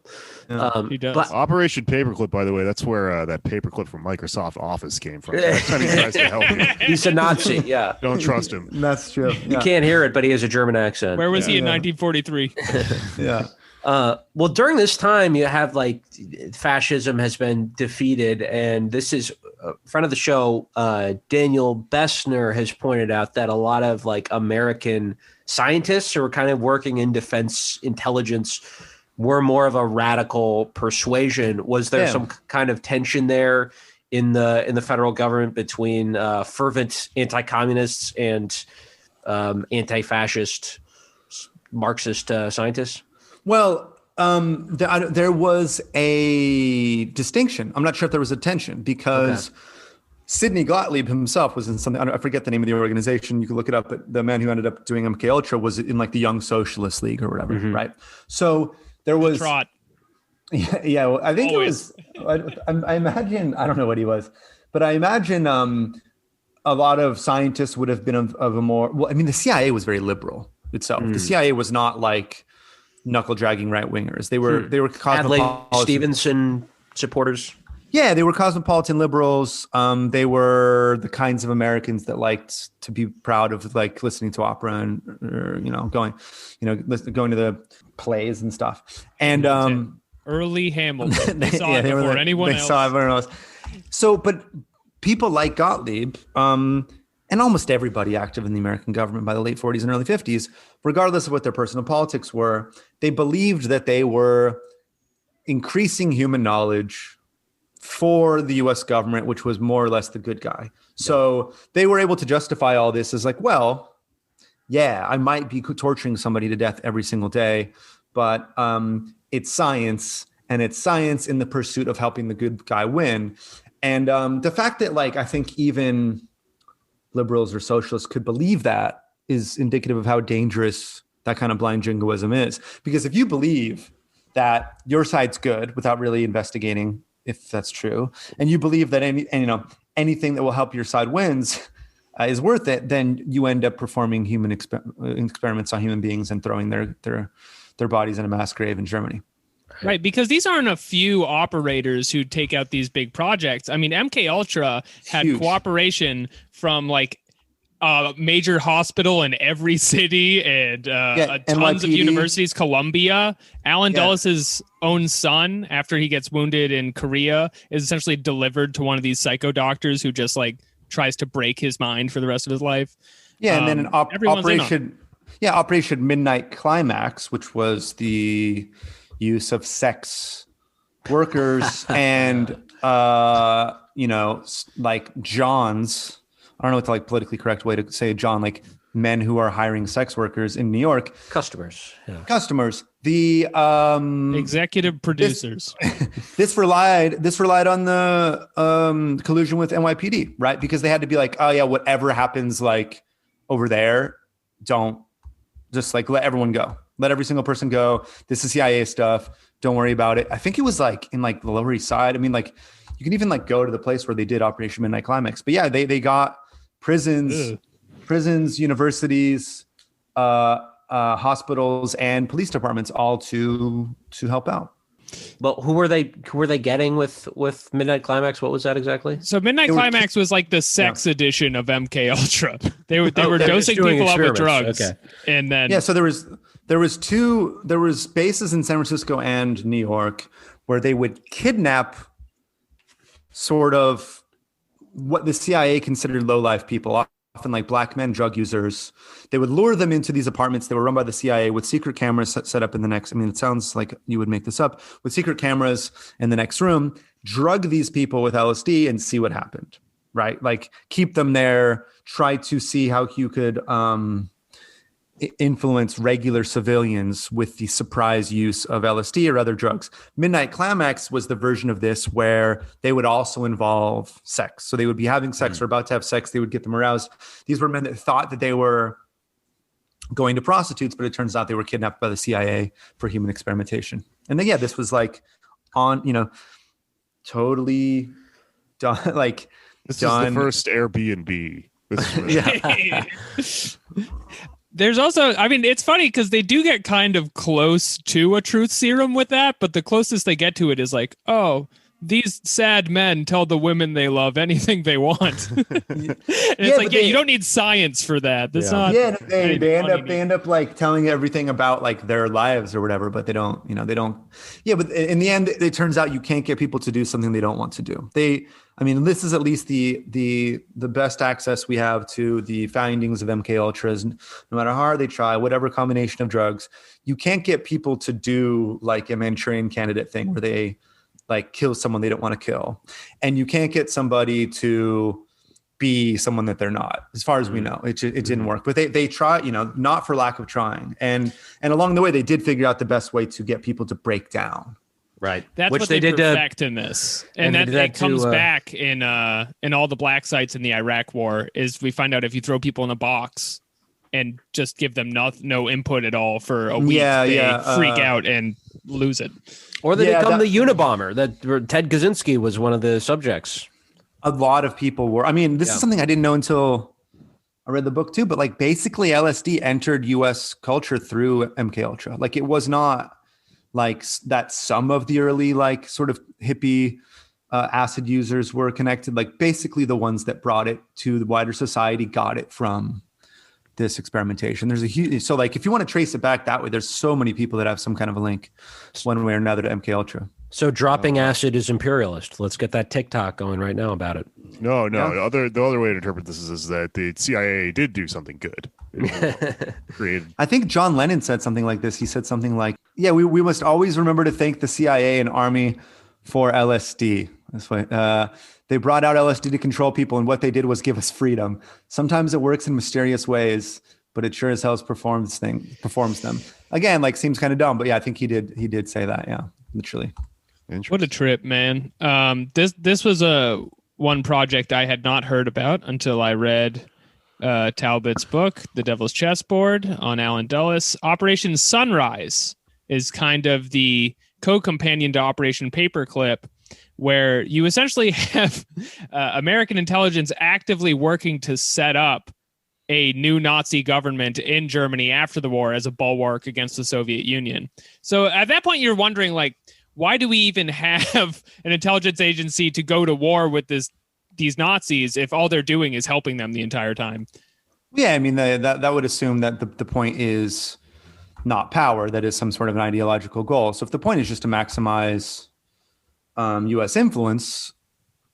[SPEAKER 2] He does.
[SPEAKER 4] But
[SPEAKER 3] Operation Paperclip, by the way, that's where that paperclip from Microsoft Office came from. That's how he tries to help you.
[SPEAKER 4] he's a Nazi. Yeah.
[SPEAKER 3] Don't trust him.
[SPEAKER 5] That's true.
[SPEAKER 4] You can't hear it, but he has a German accent.
[SPEAKER 2] Where was he in 1943?
[SPEAKER 5] Yeah.
[SPEAKER 4] Well, during this time, you have like fascism has been defeated, and this is a friend of the show, Daniel Bessner, has pointed out that a lot of like American scientists who were kind of working in defense intelligence were more of a radical persuasion. Was there some kind of tension there in the federal government between fervent anti-communists and anti-fascist Marxist scientists?
[SPEAKER 5] Well, there was a distinction. I'm not sure if there was a tension, because Sidney Gottlieb himself was in something, I forget the name of the organization. You can look it up, but the man who ended up doing MK Ultra was in like the Young Socialist League or whatever, right? So there was
[SPEAKER 2] Trot.
[SPEAKER 5] Yeah, well, I think
[SPEAKER 2] Always.
[SPEAKER 5] It was. I imagine, I don't know what he was, but I imagine a lot of scientists would have been of a more. Well, I mean, the CIA was very liberal itself. The CIA was not like knuckle dragging right wingers. They were cosmopolitan.
[SPEAKER 4] Adlai Stevenson supporters.
[SPEAKER 5] Yeah, they were cosmopolitan liberals. They were the kinds of Americans that liked to be proud of like listening to opera and going to the plays and stuff. And
[SPEAKER 2] early Hamilton. They saw it before anyone else.
[SPEAKER 5] They saw everyone else. So, but people like Gottlieb, and almost everybody active in the American government by the late 40s and early 50s, regardless of what their personal politics were, they believed that they were increasing human knowledge for the US government, which was more or less the good guy. So they were able to justify all this as like, well, yeah, I might be torturing somebody to death every single day, but it's science, and it's science in the pursuit of helping the good guy win. And the fact that like, I think even liberals or socialists could believe that is indicative of how dangerous that kind of blind jingoism is. Because if you believe that your side's good without really investigating if that's true, and you believe that anything that will help your side wins is worth it, then you end up performing human experiments on human beings and throwing their bodies in a mass grave in Germany.
[SPEAKER 2] Right, because these aren't a few operators who take out these big projects. I mean, MK Ultra had cooperation from like a major hospital in every city and tons of universities. Columbia, Alan Dulles' own son, after he gets wounded in Korea, is essentially delivered to one of these psycho doctors who just like tries to break his mind for the rest of his life. Yeah,
[SPEAKER 5] and then Operation Midnight Climax, which was the use of sex workers and like Johns. I don't know what the like politically correct way to say John, like men who are hiring sex workers in New York.
[SPEAKER 4] Customers.
[SPEAKER 5] The
[SPEAKER 2] executive producers.
[SPEAKER 5] This relied on the collusion with NYPD, right? Because they had to be like, oh yeah, whatever happens like over there, don't just like let everyone go. Let every single person go. This is CIA stuff. Don't worry about it. I think it was like in like the Lower East Side. I mean, like you can even like go to the place where they did Operation Midnight Climax. But yeah, they got prisons, universities, hospitals, and police departments all to help out.
[SPEAKER 4] Well, who were they getting with Midnight Climax? What was that exactly?
[SPEAKER 2] So Midnight Climax was like the sex edition of MK Ultra. They were dosing people up with drugs. Okay. And then
[SPEAKER 5] so there was bases in San Francisco and New York where they would kidnap sort of what the CIA considered low-life people, often like black men, drug users. They would lure them into these apartments that were run by the CIA with secret cameras set up in the next. I mean, it sounds like you would make this up, with secret cameras in the next room, drug these people with LSD and see what happened, right? Like keep them there, try to see how you could influence regular civilians with the surprise use of LSD or other drugs. Midnight Climax was the version of this where they would also involve sex. So they would be having sex or about to have sex. They would get them aroused. These were men that thought that they were going to prostitutes, but it turns out they were kidnapped by the CIA for human experimentation. And then, this was like totally done. Like
[SPEAKER 3] this is the first Airbnb. This is really
[SPEAKER 2] There's also, I mean, it's funny because they do get kind of close to a truth serum with that, but the closest they get to it is like, oh, these sad men tell the women they love anything they want. It's like, you don't need science for that. That's not.
[SPEAKER 5] Yeah, they end up like telling everything about like their lives or whatever, but they don't. Yeah, but in the end, it turns out you can't get people to do something they don't want to do. This is at least the best access we have to the findings of MK Ultras. No matter how hard they try, whatever combination of drugs, you can't get people to do like a Manchurian Candidate thing where they like kill someone they don't want to kill, and you can't get somebody to be someone that they're not. As far as we know, it didn't work. But they try, not for lack of trying, and along the way they did figure out the best way to get people to break down.
[SPEAKER 4] Right.
[SPEAKER 2] That's what they did perfect in this. And that comes back in all the black sites in the Iraq war is we find out if you throw people in a box and just give them no input at all for a week, they freak out and lose it.
[SPEAKER 4] Or they become the Unabomber that Ted Kaczynski was one of the subjects.
[SPEAKER 5] A lot of people were. I mean, this is something I didn't know until I read the book too, but like basically LSD entered US culture through MK Ultra. Like it was not like that some of the early like sort of hippie acid users were connected. Like basically the ones that brought it to the wider society got it from this experimentation. There's a huge, so like if you want to trace it back that way, there's so many people that have some kind of a link one way or another to MK Ultra.
[SPEAKER 4] So dropping acid is imperialist. Let's get that TikTok going right now about it.
[SPEAKER 3] No. Yeah. The other way to interpret this is that the CIA did do something good.
[SPEAKER 5] I think John Lennon said something like this. He said something like, we must always remember to thank the CIA and Army for LSD. That's why they brought out LSD to control people, and what they did was give us freedom. Sometimes it works in mysterious ways, but it sure as hell performs them. Again, like seems kind of dumb, but I think he did say that. Yeah, literally.
[SPEAKER 2] What a trip, man. This was one project I had not heard about until I read Talbot's book, The Devil's Chessboard, on Alan Dulles. Operation Sunrise is kind of the co-companion to Operation Paperclip, where you essentially have American intelligence actively working to set up a new Nazi government in Germany after the war as a bulwark against the Soviet Union. So at that point, you're wondering, like, why do we even have an intelligence agency to go to war with these Nazis if all they're doing is helping them the entire time?
[SPEAKER 5] Yeah, I mean, that would assume that the point is not power, that is some sort of an ideological goal. So if the point is just to maximize U.S. influence,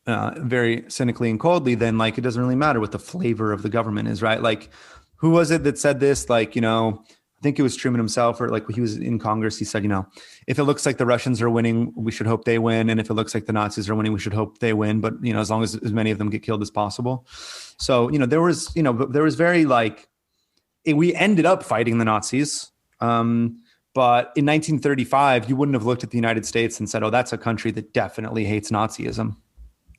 [SPEAKER 5] very cynically and coldly, then like it doesn't really matter what the flavor of the government is, right? Like, who was it that said this? Like, I think it was Truman himself, or like when he was in Congress, he said, if it looks like the Russians are winning, we should hope they win. And if it looks like the Nazis are winning, we should hope they win. But, as long as many of them get killed as possible. So, there was very like, we ended up fighting the Nazis. But in 1935, you wouldn't have looked at the United States and said, oh, that's a country that definitely hates Nazism.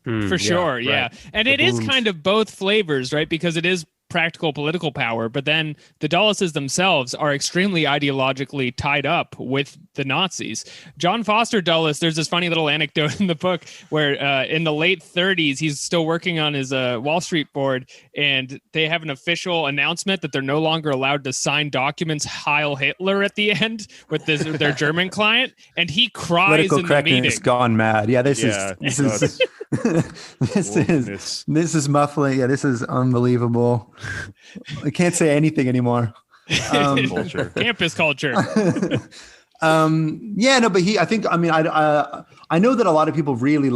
[SPEAKER 2] For sure, yeah.
[SPEAKER 5] Right.
[SPEAKER 2] And it is kind of both flavors, right? Because it is practical political power, but then the Dulleses themselves are extremely ideologically tied up with the Nazis. John Foster Dulles, there's this funny little anecdote in the book where in the late 30s, he's still working on his Wall Street board, and they have an official announcement that they're no longer allowed to sign documents Heil Hitler at the end with their German client, and he cries
[SPEAKER 5] Political
[SPEAKER 2] in the meeting.
[SPEAKER 5] correctness gone mad. Yeah, this is this is muffling. Yeah, this is unbelievable. I can't say anything anymore.
[SPEAKER 3] Culture.
[SPEAKER 2] Campus culture.
[SPEAKER 5] I know that a lot of people really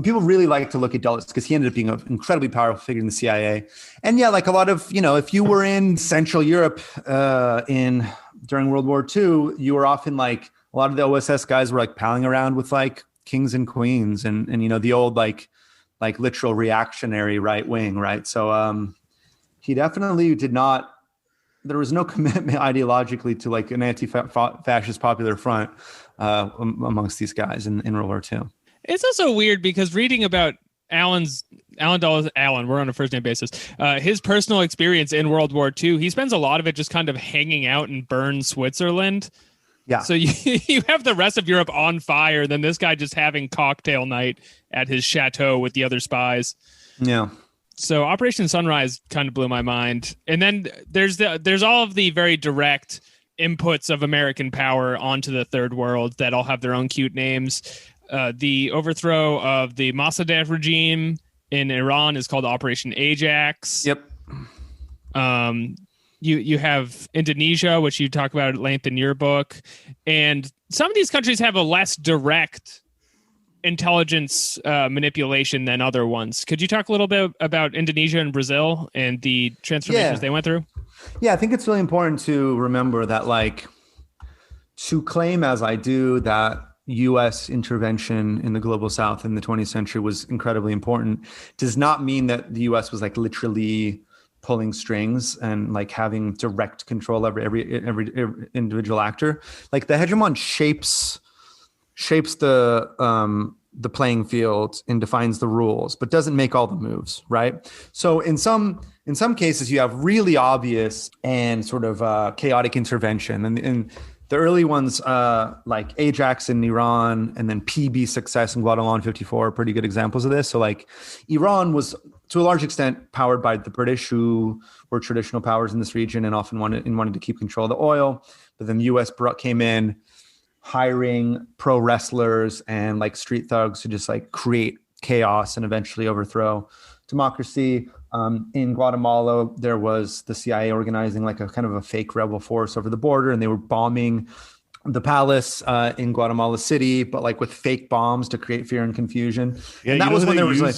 [SPEAKER 5] people really like to look at Dulles because he ended up being an incredibly powerful figure in the CIA. And yeah, like a lot of, if you were in Central Europe during World War II, you were often like, a lot of the OSS guys were like palling around with like kings and queens and the old like literal reactionary right wing, right? So he definitely did not, there was no commitment ideologically to like an anti-fascist popular front amongst these guys in World War II.
[SPEAKER 2] It's also weird because reading about Alan Dulles, we're on a first name basis, his personal experience in World War II, he spends a lot of it just kind of hanging out in Bern, Switzerland. Yeah. So you have the rest of Europe on fire, then this guy just having cocktail night at his chateau with the other spies.
[SPEAKER 5] Yeah.
[SPEAKER 2] So Operation Sunrise kind of blew my mind. And then there's all of the very direct inputs of American power onto the third world that all have their own cute names. The overthrow of the Mossadegh regime in Iran is called Operation Ajax.
[SPEAKER 5] Yep.
[SPEAKER 2] You have Indonesia, which you talk about at length in your book. And some of these countries have a less direct intelligence manipulation than other ones. Could you talk a little bit about Indonesia and Brazil and the transformations they went through?
[SPEAKER 5] Yeah, I think it's really important to remember that, like, to claim as I do that U.S. intervention in the global South in the 20th century was incredibly important does not mean that the U.S. was like literally pulling strings and like having direct control over every individual actor. Like the hegemon shapes the playing field and defines the rules, but doesn't make all the moves, right? So in some cases you have really obvious and sort of chaotic intervention, and the early ones like Ajax in Iran and then PB success in Guatemala in 54 are pretty good examples of this. So like Iran was to a large extent powered by the British, who were traditional powers in this region and often wanted to keep control of the oil. But then the US came in, hiring pro wrestlers and like street thugs to just like create chaos and eventually overthrow democracy. In Guatemala, there was the CIA organizing like a kind of a fake rebel force over the border, and they were bombing the palace in Guatemala City, but like with fake bombs to create fear and confusion.
[SPEAKER 3] Yeah,
[SPEAKER 5] and that was when there was like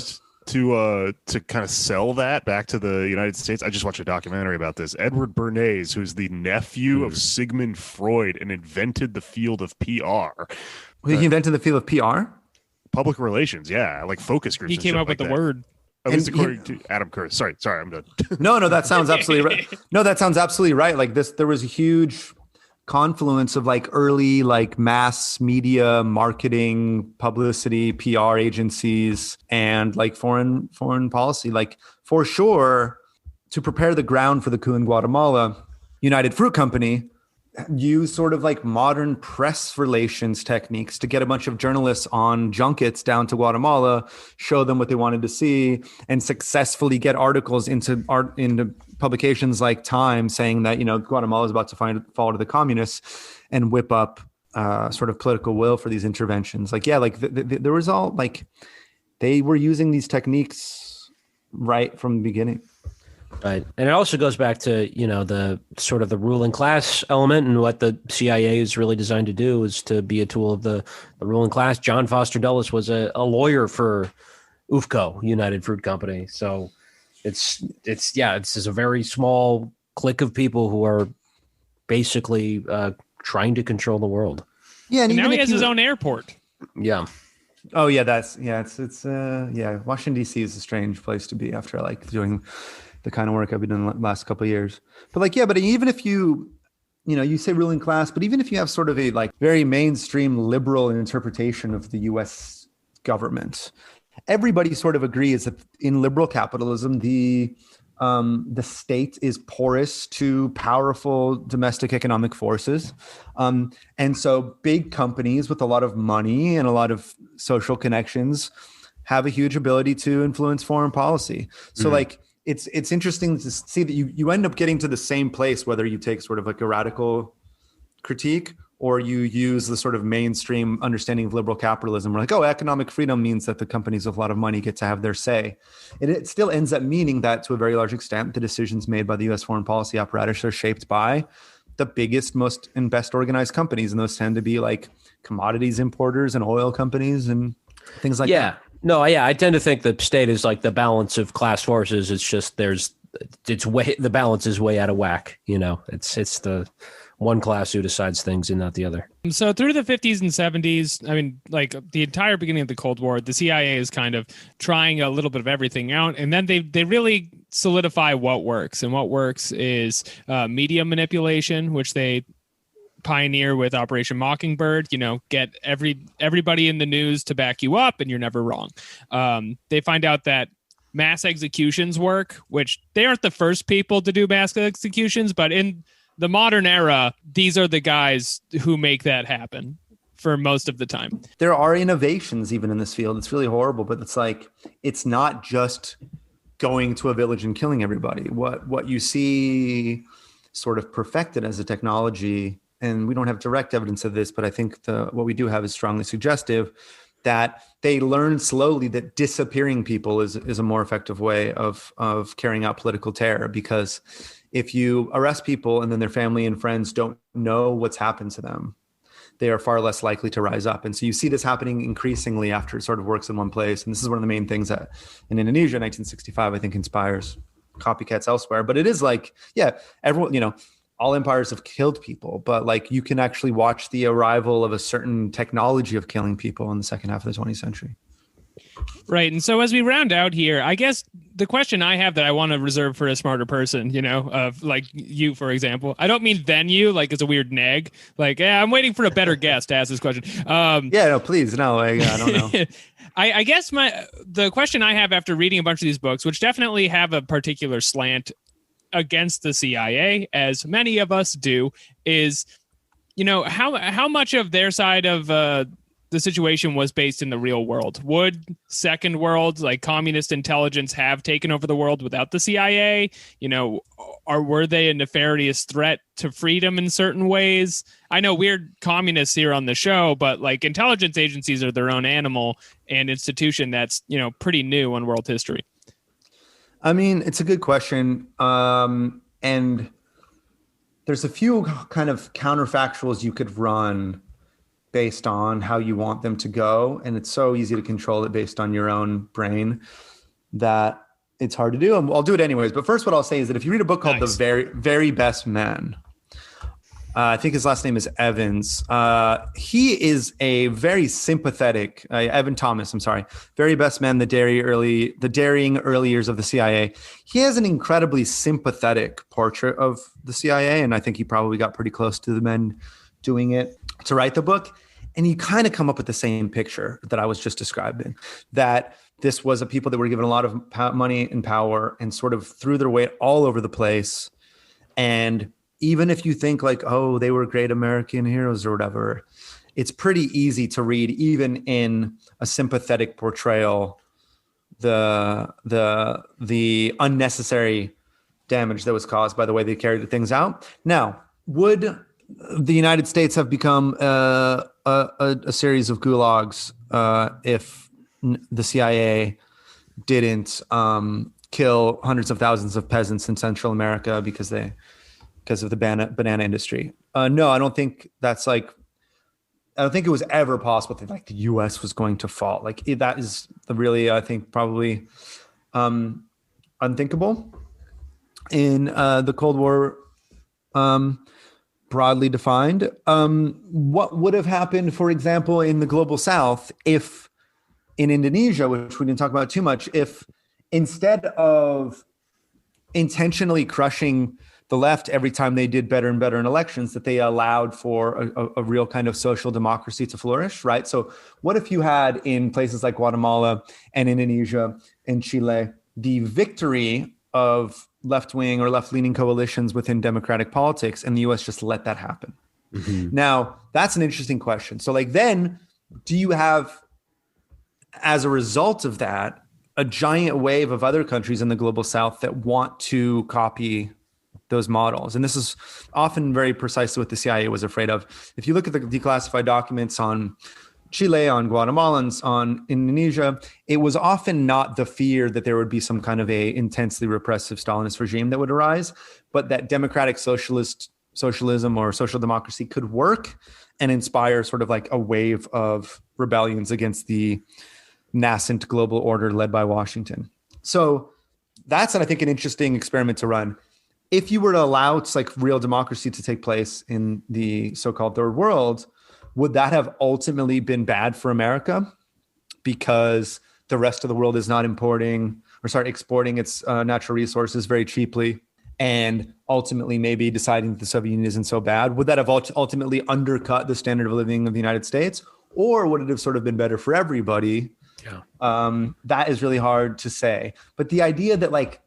[SPEAKER 3] to kind of sell that back to the United States. I just watched a documentary about this. Edward Bernays, who's the nephew of Sigmund Freud and invented the field of PR.
[SPEAKER 5] He invented the field of PR?
[SPEAKER 3] Public relations, yeah, like focus groups.
[SPEAKER 2] He came up with the word.
[SPEAKER 3] At least according to Adam Curtis. Sorry, I'm done.
[SPEAKER 5] No, that sounds absolutely right. No, that sounds absolutely right. Like this, there was a huge confluence of like early like mass media publicity, PR agencies, and like foreign policy. Like for sure, to prepare the ground for the coup in Guatemala, United Fruit Company use sort of like modern press relations techniques to get a bunch of journalists on junkets down to Guatemala, show them what they wanted to see, and successfully get articles into publications like Time saying that, Guatemala is about to fall to the communists, and whip up sort of political will for these interventions. There was all like, they were using these techniques right from the beginning.
[SPEAKER 4] Right. And it also goes back to, the sort of the ruling class element, and what the CIA is really designed to do is to be a tool of the ruling class. John Foster Dulles was a lawyer for UFCO, United Fruit Company. So it's just a very small clique of people who are basically trying to control the world.
[SPEAKER 2] Yeah. And now he has his own airport.
[SPEAKER 4] Yeah.
[SPEAKER 5] Oh yeah. Washington DC is a strange place to be after like doing the kind of work I've been doing the last couple of years. But even if you say ruling class, but even if you have sort of a like very mainstream liberal interpretation of the US government, everybody sort of agrees that in liberal capitalism, the state is porous to powerful domestic economic forces. And so big companies with a lot of money and a lot of social connections have a huge ability to influence foreign policy. So it's interesting to see that you end up getting to the same place, whether you take sort of like a radical critique or you use the sort of mainstream understanding of liberal capitalism. We're like, economic freedom means that the companies with a lot of money get to have their say. And it still ends up meaning that to a very large extent, the decisions made by the US foreign policy apparatus are shaped by the biggest, most and best organized companies. And those tend to be like commodities importers and oil companies and things like that.
[SPEAKER 4] No, yeah, I tend to think the state is like the balance of class forces. It's just the balance is way out of whack. It's the one class who decides things and not the other.
[SPEAKER 2] So through the 50s and 70s, I mean, like the entire beginning of the Cold War, the CIA is kind of trying a little bit of everything out, and then they really solidify what works, and what works is media manipulation, which they pioneer with Operation Mockingbird. Get everybody in the news to back you up, and you're never wrong. They find out that mass executions work, which they aren't the first people to do mass executions, but in the modern era, these are the guys who make that happen for most of the time.
[SPEAKER 5] There are innovations even in this field. It's really horrible, but it's not just going to a village and killing everybody. What you see sort of perfected as a technology, and we don't have direct evidence of this, but I think what we do have is strongly suggestive that they learn slowly that disappearing people is a more effective way of carrying out political terror, because if you arrest people and then their family and friends don't know what's happened to them, they are far less likely to rise up. And so you see this happening increasingly after it sort of works in one place. And this is one of the main things that in Indonesia, 1965, I think inspires copycats elsewhere. But it is like, yeah, everyone, you know, all empires have killed people, but like you can actually watch the arrival of a certain technology of killing people in the second half of the 20th century.
[SPEAKER 2] Right. And so as we round out here, I guess the question I have that I want to reserve for a smarter person, you know, of like you, for example, I don't mean then you, like it's a weird nag. Like, yeah, I'm waiting for a better guest to ask this question.
[SPEAKER 5] Yeah, no, please. No, I don't know.
[SPEAKER 2] I guess the question I have after reading a bunch of these books, which definitely have a particular slant against the CIA, as many of us do, is, you know, how much of their side of the situation was based in the real world? Would second world, like communist intelligence, have taken over the world without the CIA? You know, were they a nefarious threat to freedom in certain ways? I know we're communists here on the show, but like intelligence agencies are their own animal and institution that's, you know, pretty new in world history.
[SPEAKER 5] I mean, it's a good question. And there's a few kind of counterfactuals you could run based on how you want them to go. And it's so easy to control it based on your own brain that it's hard to do. And I'll do it anyways. But first, what I'll say is that if you read a book called The Very, Very Best Men, I think his last name is Evans. He is a very sympathetic, Evan Thomas, I'm sorry, Very Best Men, the daring early years of the CIA. He has an incredibly sympathetic portrait of the CIA. And I think he probably got pretty close to the men doing it to write the book. And you kind of come up with the same picture that I was just describing, that this was a people that were given a lot of money and power and sort of threw their weight all over the place. And even if you think like, oh, they were great American heroes or whatever, it's pretty easy to read, even in a sympathetic portrayal, the unnecessary damage that was caused by the way they carried things out. Now, would the United States have become a series of gulags if the CIA didn't kill hundreds of thousands of peasants in Central America because of the banana industry? No, I don't think that's like. I don't think it was ever possible that like the U.S. was going to fall. Like that is really, I think, probably unthinkable in the Cold War, broadly defined. What would have happened, for example, in the global South if in Indonesia, which we didn't talk about too much, if instead of intentionally crushing the left every time they did better and better in elections, that they allowed for a real kind of social democracy to flourish, right? So what if you had in places like Guatemala and Indonesia and Chile, the victory of left-wing or left-leaning coalitions within democratic politics, and the US just let that happen? Mm-hmm. Now, that's an interesting question. So like then, do you have, as a result of that, a giant wave of other countries in the global South that want to copy those models? And this is often very precisely what the CIA was afraid of. If you look at the declassified documents on Chile, on Guatemala, on Indonesia, it was often not the fear that there would be some kind of a intensely repressive Stalinist regime that would arise, but that democratic socialism or social democracy could work and inspire sort of like a wave of rebellions against the nascent global order led by Washington. So that's, I think, an interesting experiment to run. If you were to allow like real democracy to take place in the so-called third world, would that have ultimately been bad for America because the rest of the world is not exporting its natural resources very cheaply, and ultimately maybe deciding that the Soviet Union isn't so bad? Would that have ultimately undercut the standard of living of the United States, or would it have sort of been better for everybody? Yeah. That is really hard to say. But the idea that like,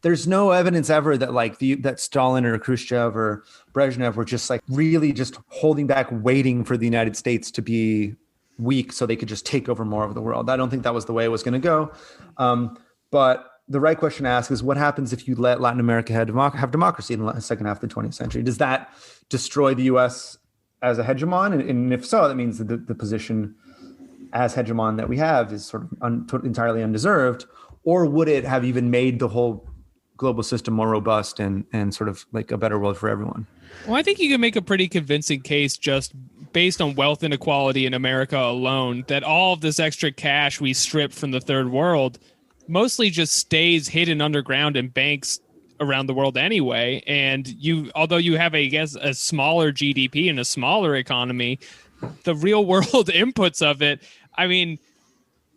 [SPEAKER 5] there's no evidence ever that like that Stalin or Khrushchev or Brezhnev were just like really just holding back, waiting for the United States to be weak so they could just take over more of the world. I don't think that was the way it was going to go. But the right question to ask is, what happens if you let Latin America have democracy in the second half of the 20th century? Does that destroy the U.S. as a hegemon? And if so, that means that the position as hegemon that we have is sort of entirely undeserved. Or would it have even made the whole global system more robust and sort of like a better world for everyone?
[SPEAKER 2] Well, I think you can make a pretty convincing case just based on wealth inequality in America alone that all of this extra cash we strip from the third world mostly just stays hidden underground in banks around the world anyway. And although you have, I guess, a smaller GDP and a smaller economy, the real world inputs of it, I mean,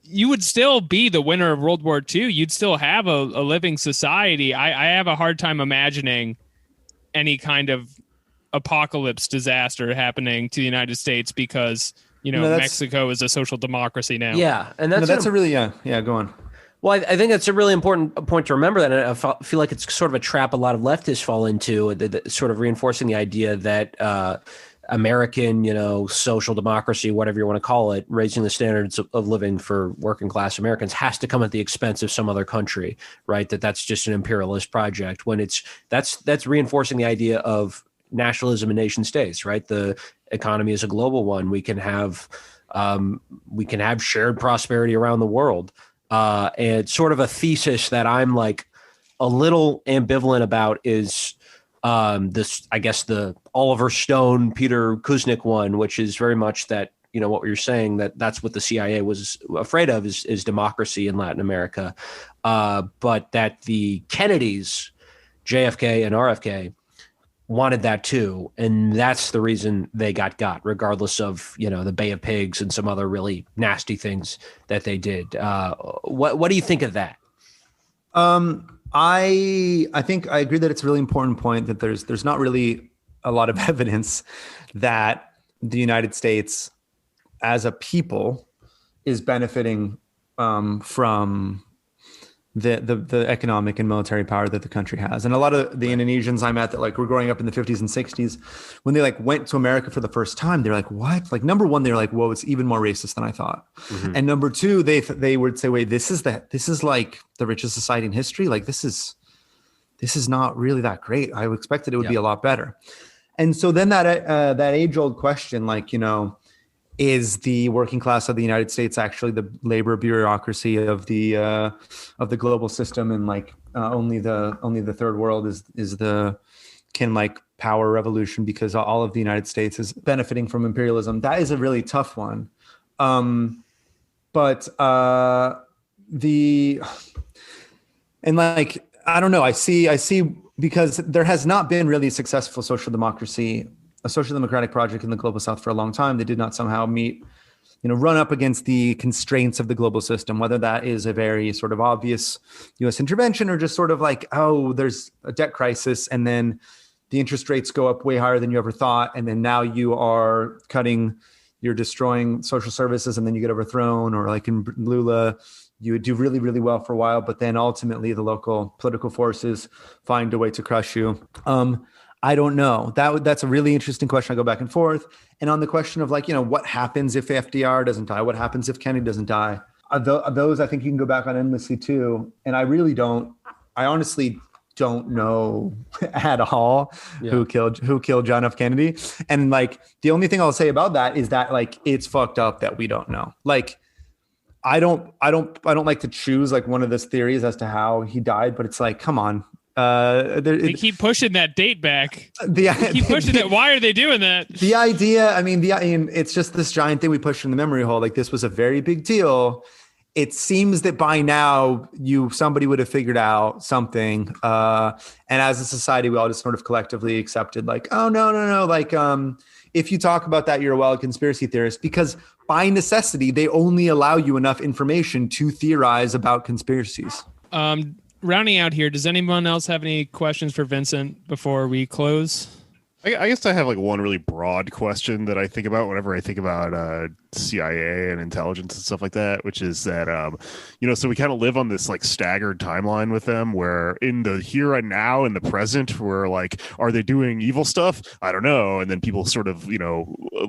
[SPEAKER 2] you would still be the winner of World War II. You'd still have a living society. I have a hard time imagining any kind of apocalypse disaster happening to the United States because, Mexico is a social democracy now.
[SPEAKER 4] Yeah. And go
[SPEAKER 5] on.
[SPEAKER 4] Well, I think that's a really important point to remember, that I feel like it's sort of a trap a lot of leftists fall into, sort of reinforcing the idea that, American, social democracy, whatever you want to call it, raising the standards of living for working class Americans has to come at the expense of some other country, right? That's just an imperialist project, when that's reinforcing the idea of nationalism and nation states, right? The economy is a global one. We can have shared prosperity around the world. And sort of a thesis that I'm like a little ambivalent about is this, I guess, the Oliver Stone, Peter Kuznick one, which is very much that, what you're saying, that's what the CIA was afraid of is democracy in Latin America. But that the Kennedys, JFK and RFK, wanted that too. And that's the reason they got, regardless of, the Bay of Pigs and some other really nasty things that they did. What do you think of that?
[SPEAKER 5] I think I agree that it's a really important point that there's not really a lot of evidence that the United States as a people is benefiting from the economic and military power that the country has. And a lot of the Indonesians I met that like were growing up in the 50s and 60s, when they like went to America for the first time, they're like, what? Like number one, they're like, whoa, it's even more racist than I thought. And number two, they would say, wait, this is like the richest society in history. Like this is not really that great. I expected it would be a lot better. And so then that age old question, like, you know, is the working class of the United States actually the labor bureaucracy of the global system, and like only the third world can like power revolution because all of the United States is benefiting from imperialism? That is a really tough one. But I don't know. I see because there has not been really a successful social democratic project in the global South for a long time. They did not somehow run up against the constraints of the global system, whether that is a very sort of obvious US intervention or just sort of like, oh, there's a debt crisis and then the interest rates go up way higher than you ever thought. And then now you're destroying social services and then you get overthrown, or like in Lula, you would do really, really well for a while, but then ultimately the local political forces find a way to crush you. I don't know. That's a really interesting question. I go back and forth. And on the question of like, what happens if FDR doesn't die? What happens if Kennedy doesn't die? Those I think you can go back on endlessly too. And I honestly don't know at all who killed John F. Kennedy. And like, the only thing I'll say about that is that like, it's fucked up that we don't know. Like, I don't like to choose like one of those theories as to how he died, but it's like, come on.
[SPEAKER 2] They keep pushing that date back. Keep pushing it. Why are they doing that?
[SPEAKER 5] The idea, it's just this giant thing we push in the memory hole. Like this was a very big deal. It seems that by now somebody would have figured out something. And as a society, we all just sort of collectively accepted like, oh, no. Like, if you talk about that, you're a wild conspiracy theorist, because by necessity, they only allow you enough information to theorize about conspiracies.
[SPEAKER 2] Rounding out here, does anyone else have any questions for Vincent before we close?
[SPEAKER 3] I guess I have like one really broad question that I think about whenever I think about CIA and intelligence and stuff like that, which is that, so we kind of live on this like staggered timeline with them, where in the here and now, in the present, we're like, are they doing evil stuff? I don't know. And then people sort of,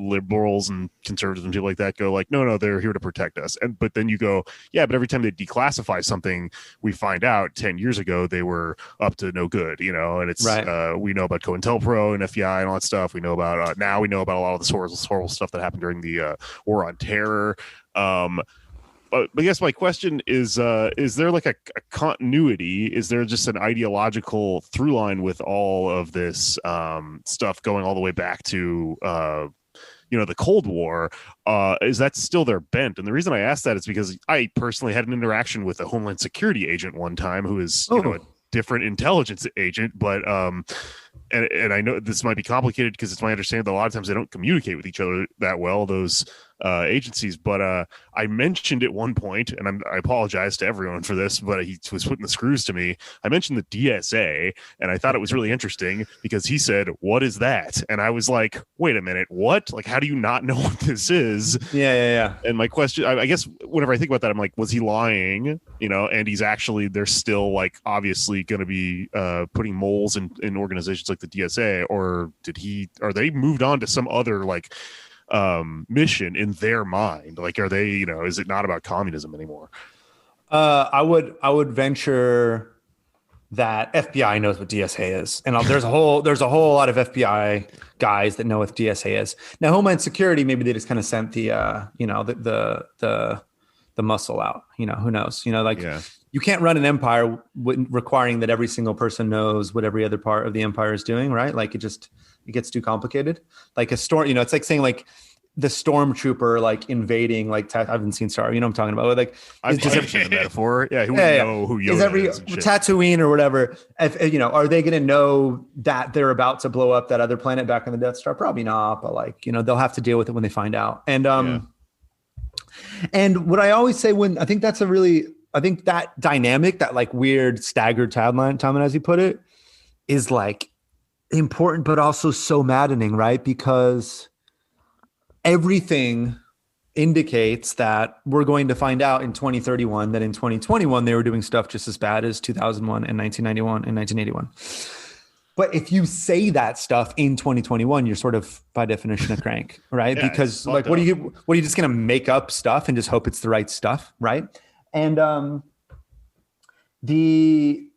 [SPEAKER 3] liberals and conservatives and people like that go like, no, they're here to protect us. But then you go, yeah, but every time they declassify something, we find out 10 years ago they were up to no good, and it's right. We know about COINTELPRO and FBI and all that stuff. We know about now we know about a lot of this horrible stuff that happened during the War on Terror. But I guess my question is there like a continuity? Is there just an ideological through line with all of this stuff going all the way back to the Cold War? Is that still their bent? And the reason I ask that is because I personally had an interaction with a Homeland Security agent one time who is a different intelligence agent, but and I know this might be complicated because it's my understanding that a lot of times they don't communicate with each other that well, those agencies. But I mentioned at one point, and I apologize to everyone for this, but he was putting the screws to me. I mentioned the DSA, and I thought it was really interesting because he said, "What is that?" And I was like, "Wait a minute, what? Like, how do you not know what this is?" Yeah. And my question, I guess, whenever I think about that, I'm like, was he lying? And he's actually, they're still like obviously going to be putting moles in organizations like the DSA, or are they moved on to some other like mission in their mind? Like, are they, is it not about communism anymore?
[SPEAKER 5] I would venture that FBI knows what DSA is, and there's a whole lot of FBI guys that know what DSA is. Now, Homeland Security, maybe they just kind of sent the muscle out. Who knows? You can't run an empire requiring that every single person knows what every other part of the empire is doing, right? Like it gets too complicated. Like a storm, it's like saying like the stormtrooper like invading like I haven't seen Star. You know what I'm talking about? Like
[SPEAKER 3] I've seen the metaphor. Yeah, who would know who Yoda is? Every
[SPEAKER 5] Tatooine or whatever. Are they going to know that they're about to blow up that other planet back on the Death Star? Probably not. But like they'll have to deal with it when they find out. And and what I always say when I think that dynamic, that like weird staggered timeline, as you put it, is like important, but also so maddening, right? Because everything indicates that we're going to find out in 2031 that in 2021 they were doing stuff just as bad as 2001 and 1991 and 1981. But if you say that stuff in 2021, you're sort of by definition a crank, right?
[SPEAKER 3] Yeah,
[SPEAKER 5] because like, what are you just going to make up stuff and just hope it's the right stuff, right? And the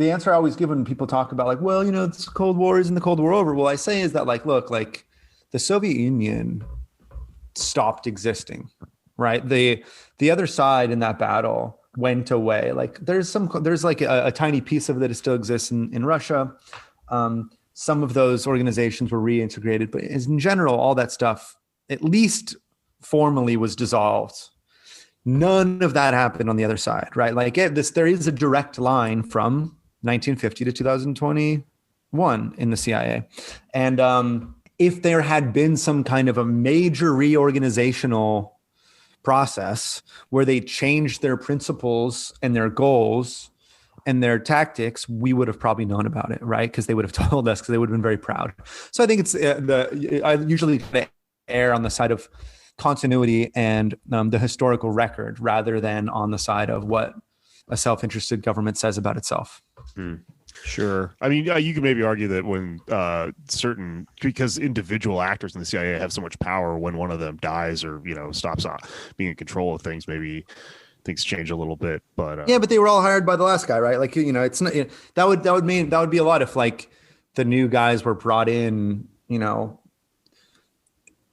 [SPEAKER 5] answer I always give when people talk about like, well, it's Cold War, isn't the Cold War over? Well, I say is that like, look, like the Soviet Union stopped existing, right? The other side in that battle went away. Like there's like a tiny piece of it that still exists in Russia. Some of those organizations were reintegrated, but in general, all that stuff, at least formally, was dissolved. None of that happened on the other side, right? Like there is a direct line from 1950 to 2021 in the CIA. And if there had been some kind of a major reorganizational process where they changed their principles and their goals and their tactics, we would have probably known about it, right? Because they would have told us, because they would have been very proud. So I think it's I usually err on the side of continuity and the historical record rather than on the side of what a self-interested government says about itself.
[SPEAKER 3] Sure. I mean, you could maybe argue that when because individual actors in the CIA have so much power, when one of them dies or, stops being in control of things, maybe things change a little bit. But
[SPEAKER 5] yeah, but they were all hired by the last guy, right? Like, it's not, that would be a lot if like the new guys were brought in,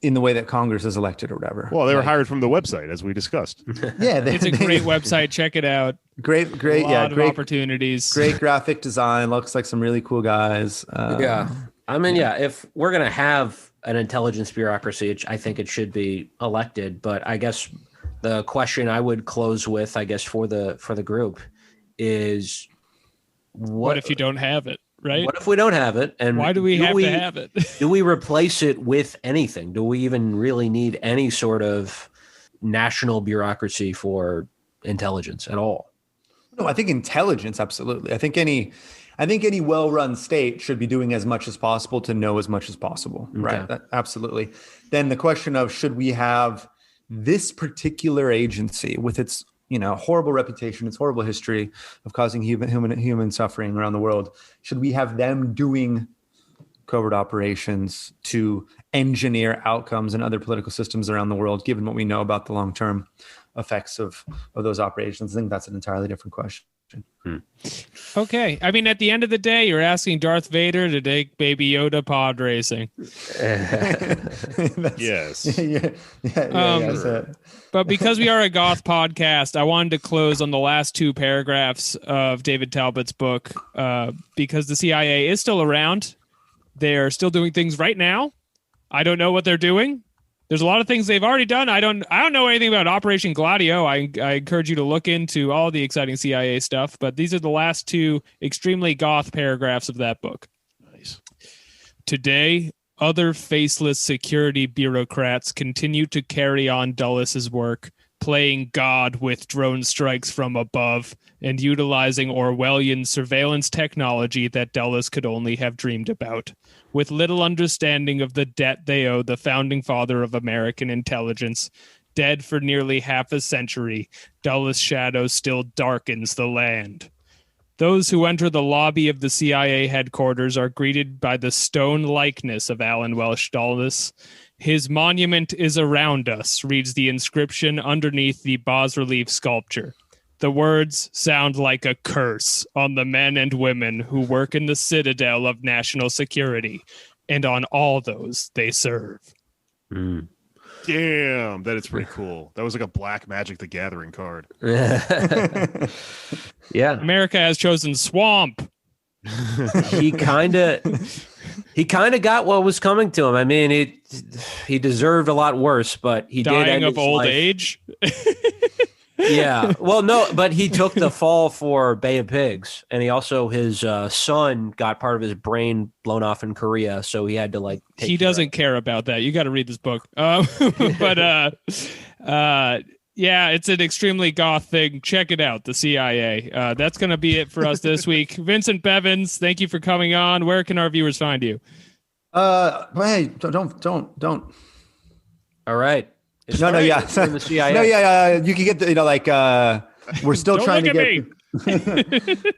[SPEAKER 5] in the way that Congress is elected or whatever.
[SPEAKER 3] Well, they were hired from the website, as we discussed.
[SPEAKER 5] Yeah,
[SPEAKER 2] it's a great website. Check it out.
[SPEAKER 5] Great,
[SPEAKER 2] a lot of opportunities.
[SPEAKER 5] Great graphic design. Looks like some really cool guys.
[SPEAKER 4] Yeah, I mean, if we're gonna have an intelligence bureaucracy, I think it should be elected. But I guess the question I would close with, I guess for the group, is
[SPEAKER 2] what if you don't have it? Right?
[SPEAKER 4] What if we don't have it? And
[SPEAKER 2] why do we have to have it?
[SPEAKER 4] Do we replace it with anything? Do we even really need any sort of national bureaucracy for intelligence at all?
[SPEAKER 5] No, I think intelligence, absolutely. I think any well-run state should be doing as much as possible to know as much as possible, right? Absolutely. Then the question of, should we have this particular agency with its horrible reputation, its horrible history of causing human suffering around the world, should we have them doing covert operations to engineer outcomes in other political systems around the world, given what we know about the long-term effects of those operations? I think that's an entirely different question.
[SPEAKER 2] Okay. I mean, at the end of the day, you're asking Darth Vader to take Baby Yoda pod racing.
[SPEAKER 3] Yes.
[SPEAKER 2] But because we are a goth podcast, I wanted to close on the last two paragraphs of David Talbot's book, because the CIA is still around. They're still doing things right now. I don't know what they're doing. There's a lot of things they've already done. I don't know anything about Operation Gladio. I encourage you to look into all the exciting CIA stuff, but these are the last two extremely goth paragraphs of that book.
[SPEAKER 3] Nice.
[SPEAKER 2] Today, other faceless security bureaucrats continue to carry on Dulles' work, playing God with drone strikes from above and utilizing Orwellian surveillance technology that Dulles could only have dreamed about, with little understanding of the debt they owe the founding father of American intelligence. Dead for nearly half a century, Dulles' shadow still darkens the land. Those who enter the lobby of the CIA headquarters are greeted by the stone likeness of Alan Welsh Dulles. His monument is around us, reads the inscription underneath the bas-relief sculpture. The words sound like a curse on the men and women who work in the citadel of national security, and on all those they serve.
[SPEAKER 3] Damn, that is pretty cool. That was like a Black Magic the Gathering card.
[SPEAKER 4] Yeah.
[SPEAKER 2] America has chosen swamp.
[SPEAKER 4] He kind of got what was coming to him. I mean, he deserved a lot worse, but he
[SPEAKER 2] dying
[SPEAKER 4] did end
[SPEAKER 2] of
[SPEAKER 4] his
[SPEAKER 2] old
[SPEAKER 4] life.
[SPEAKER 2] age.
[SPEAKER 4] Yeah. Well, no, but he took the fall for Bay of Pigs, and his son got part of his brain blown off in Korea, so he had to take
[SPEAKER 2] he doesn't care about that. You got to read this book. But yeah, it's an extremely goth thing. Check it out, the CIA. That's going to be it for us this week. Vincent Bevins, thank you for coming on. Where can our viewers find you?
[SPEAKER 5] Hey, don't.
[SPEAKER 4] All right.
[SPEAKER 5] No, no, yeah.
[SPEAKER 4] You're in the CIA.
[SPEAKER 5] No, yeah, you can get the, like we're still trying to get.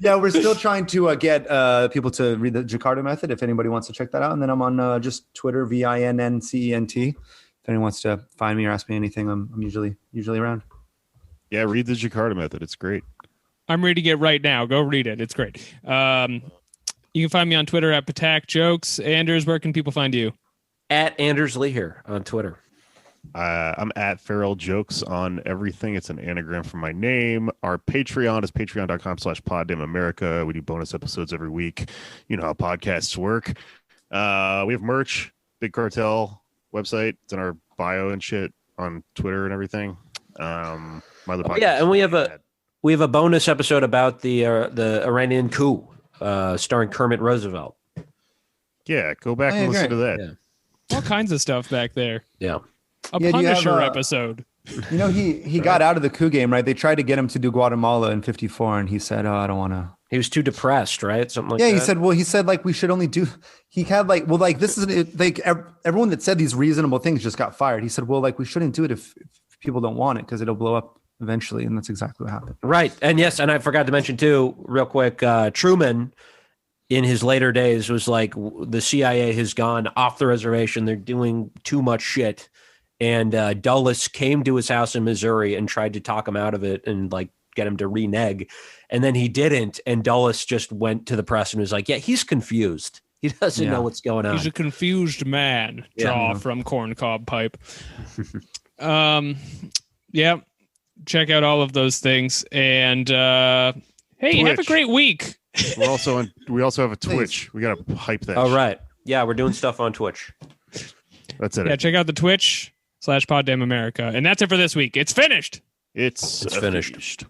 [SPEAKER 5] Yeah, we're still trying to get people to read the Jakarta Method. If anybody wants to check that out, and then I'm on just Twitter, VINNCENT. If anyone wants to find me or ask me anything, I'm usually around.
[SPEAKER 3] Yeah, read the Jakarta Method. It's great.
[SPEAKER 2] I'm reading it right now. Go read it. It's great. You can find me on Twitter at Patak Jokes. Anders, where can people find you?
[SPEAKER 4] At Anders Lee here on Twitter.
[SPEAKER 3] I'm at Feral Jokes on everything. It's an anagram for my name. Our Patreon is patreon.com/PodDamnAmerica. We do bonus episodes every week. You know how podcasts work. We have merch, Big Cartel website. It's in our bio and shit on Twitter and everything. My other podcast.
[SPEAKER 4] Yeah, and we have a bonus episode about the Iranian coup, starring Kermit Roosevelt.
[SPEAKER 3] Yeah, go back and listen to that.
[SPEAKER 4] Yeah.
[SPEAKER 2] All kinds of stuff back there.
[SPEAKER 4] Yeah.
[SPEAKER 2] A Punisher episode.
[SPEAKER 5] You know, he got out of the coup game, right? They tried to get him to do Guatemala in '54, and he said, "Oh, I don't want to."
[SPEAKER 4] He was too depressed, right? Something like that.
[SPEAKER 5] Yeah, he said like we should only do. He had like, well, like this is like everyone that said these reasonable things just got fired. He said, well, like we shouldn't do it if people don't want it because it'll blow up eventually, and that's exactly what happened.
[SPEAKER 4] Right, and yes, and I forgot to mention too, real quick, Truman. In his later days was like, the CIA has gone off the reservation. They're doing too much shit. And Dulles came to his house in Missouri and tried to talk him out of it and like get him to renege. And then he didn't. And Dulles just went to the press and was like, yeah, he's confused. He doesn't know what's going on.
[SPEAKER 2] He's a confused man. Draw from Corncob Pipe. Yeah. Check out all of those things. And hey,
[SPEAKER 3] Twitch.
[SPEAKER 2] Have a great week.
[SPEAKER 3] We also have a Twitch. We gotta hype that.
[SPEAKER 4] Oh, right. Yeah, we're doing stuff on Twitch.
[SPEAKER 3] That's it.
[SPEAKER 2] Yeah, check out the Twitch /PodDamnAmerica. And that's it for this week. It's finished.
[SPEAKER 3] It's
[SPEAKER 4] finished.
[SPEAKER 3] finished.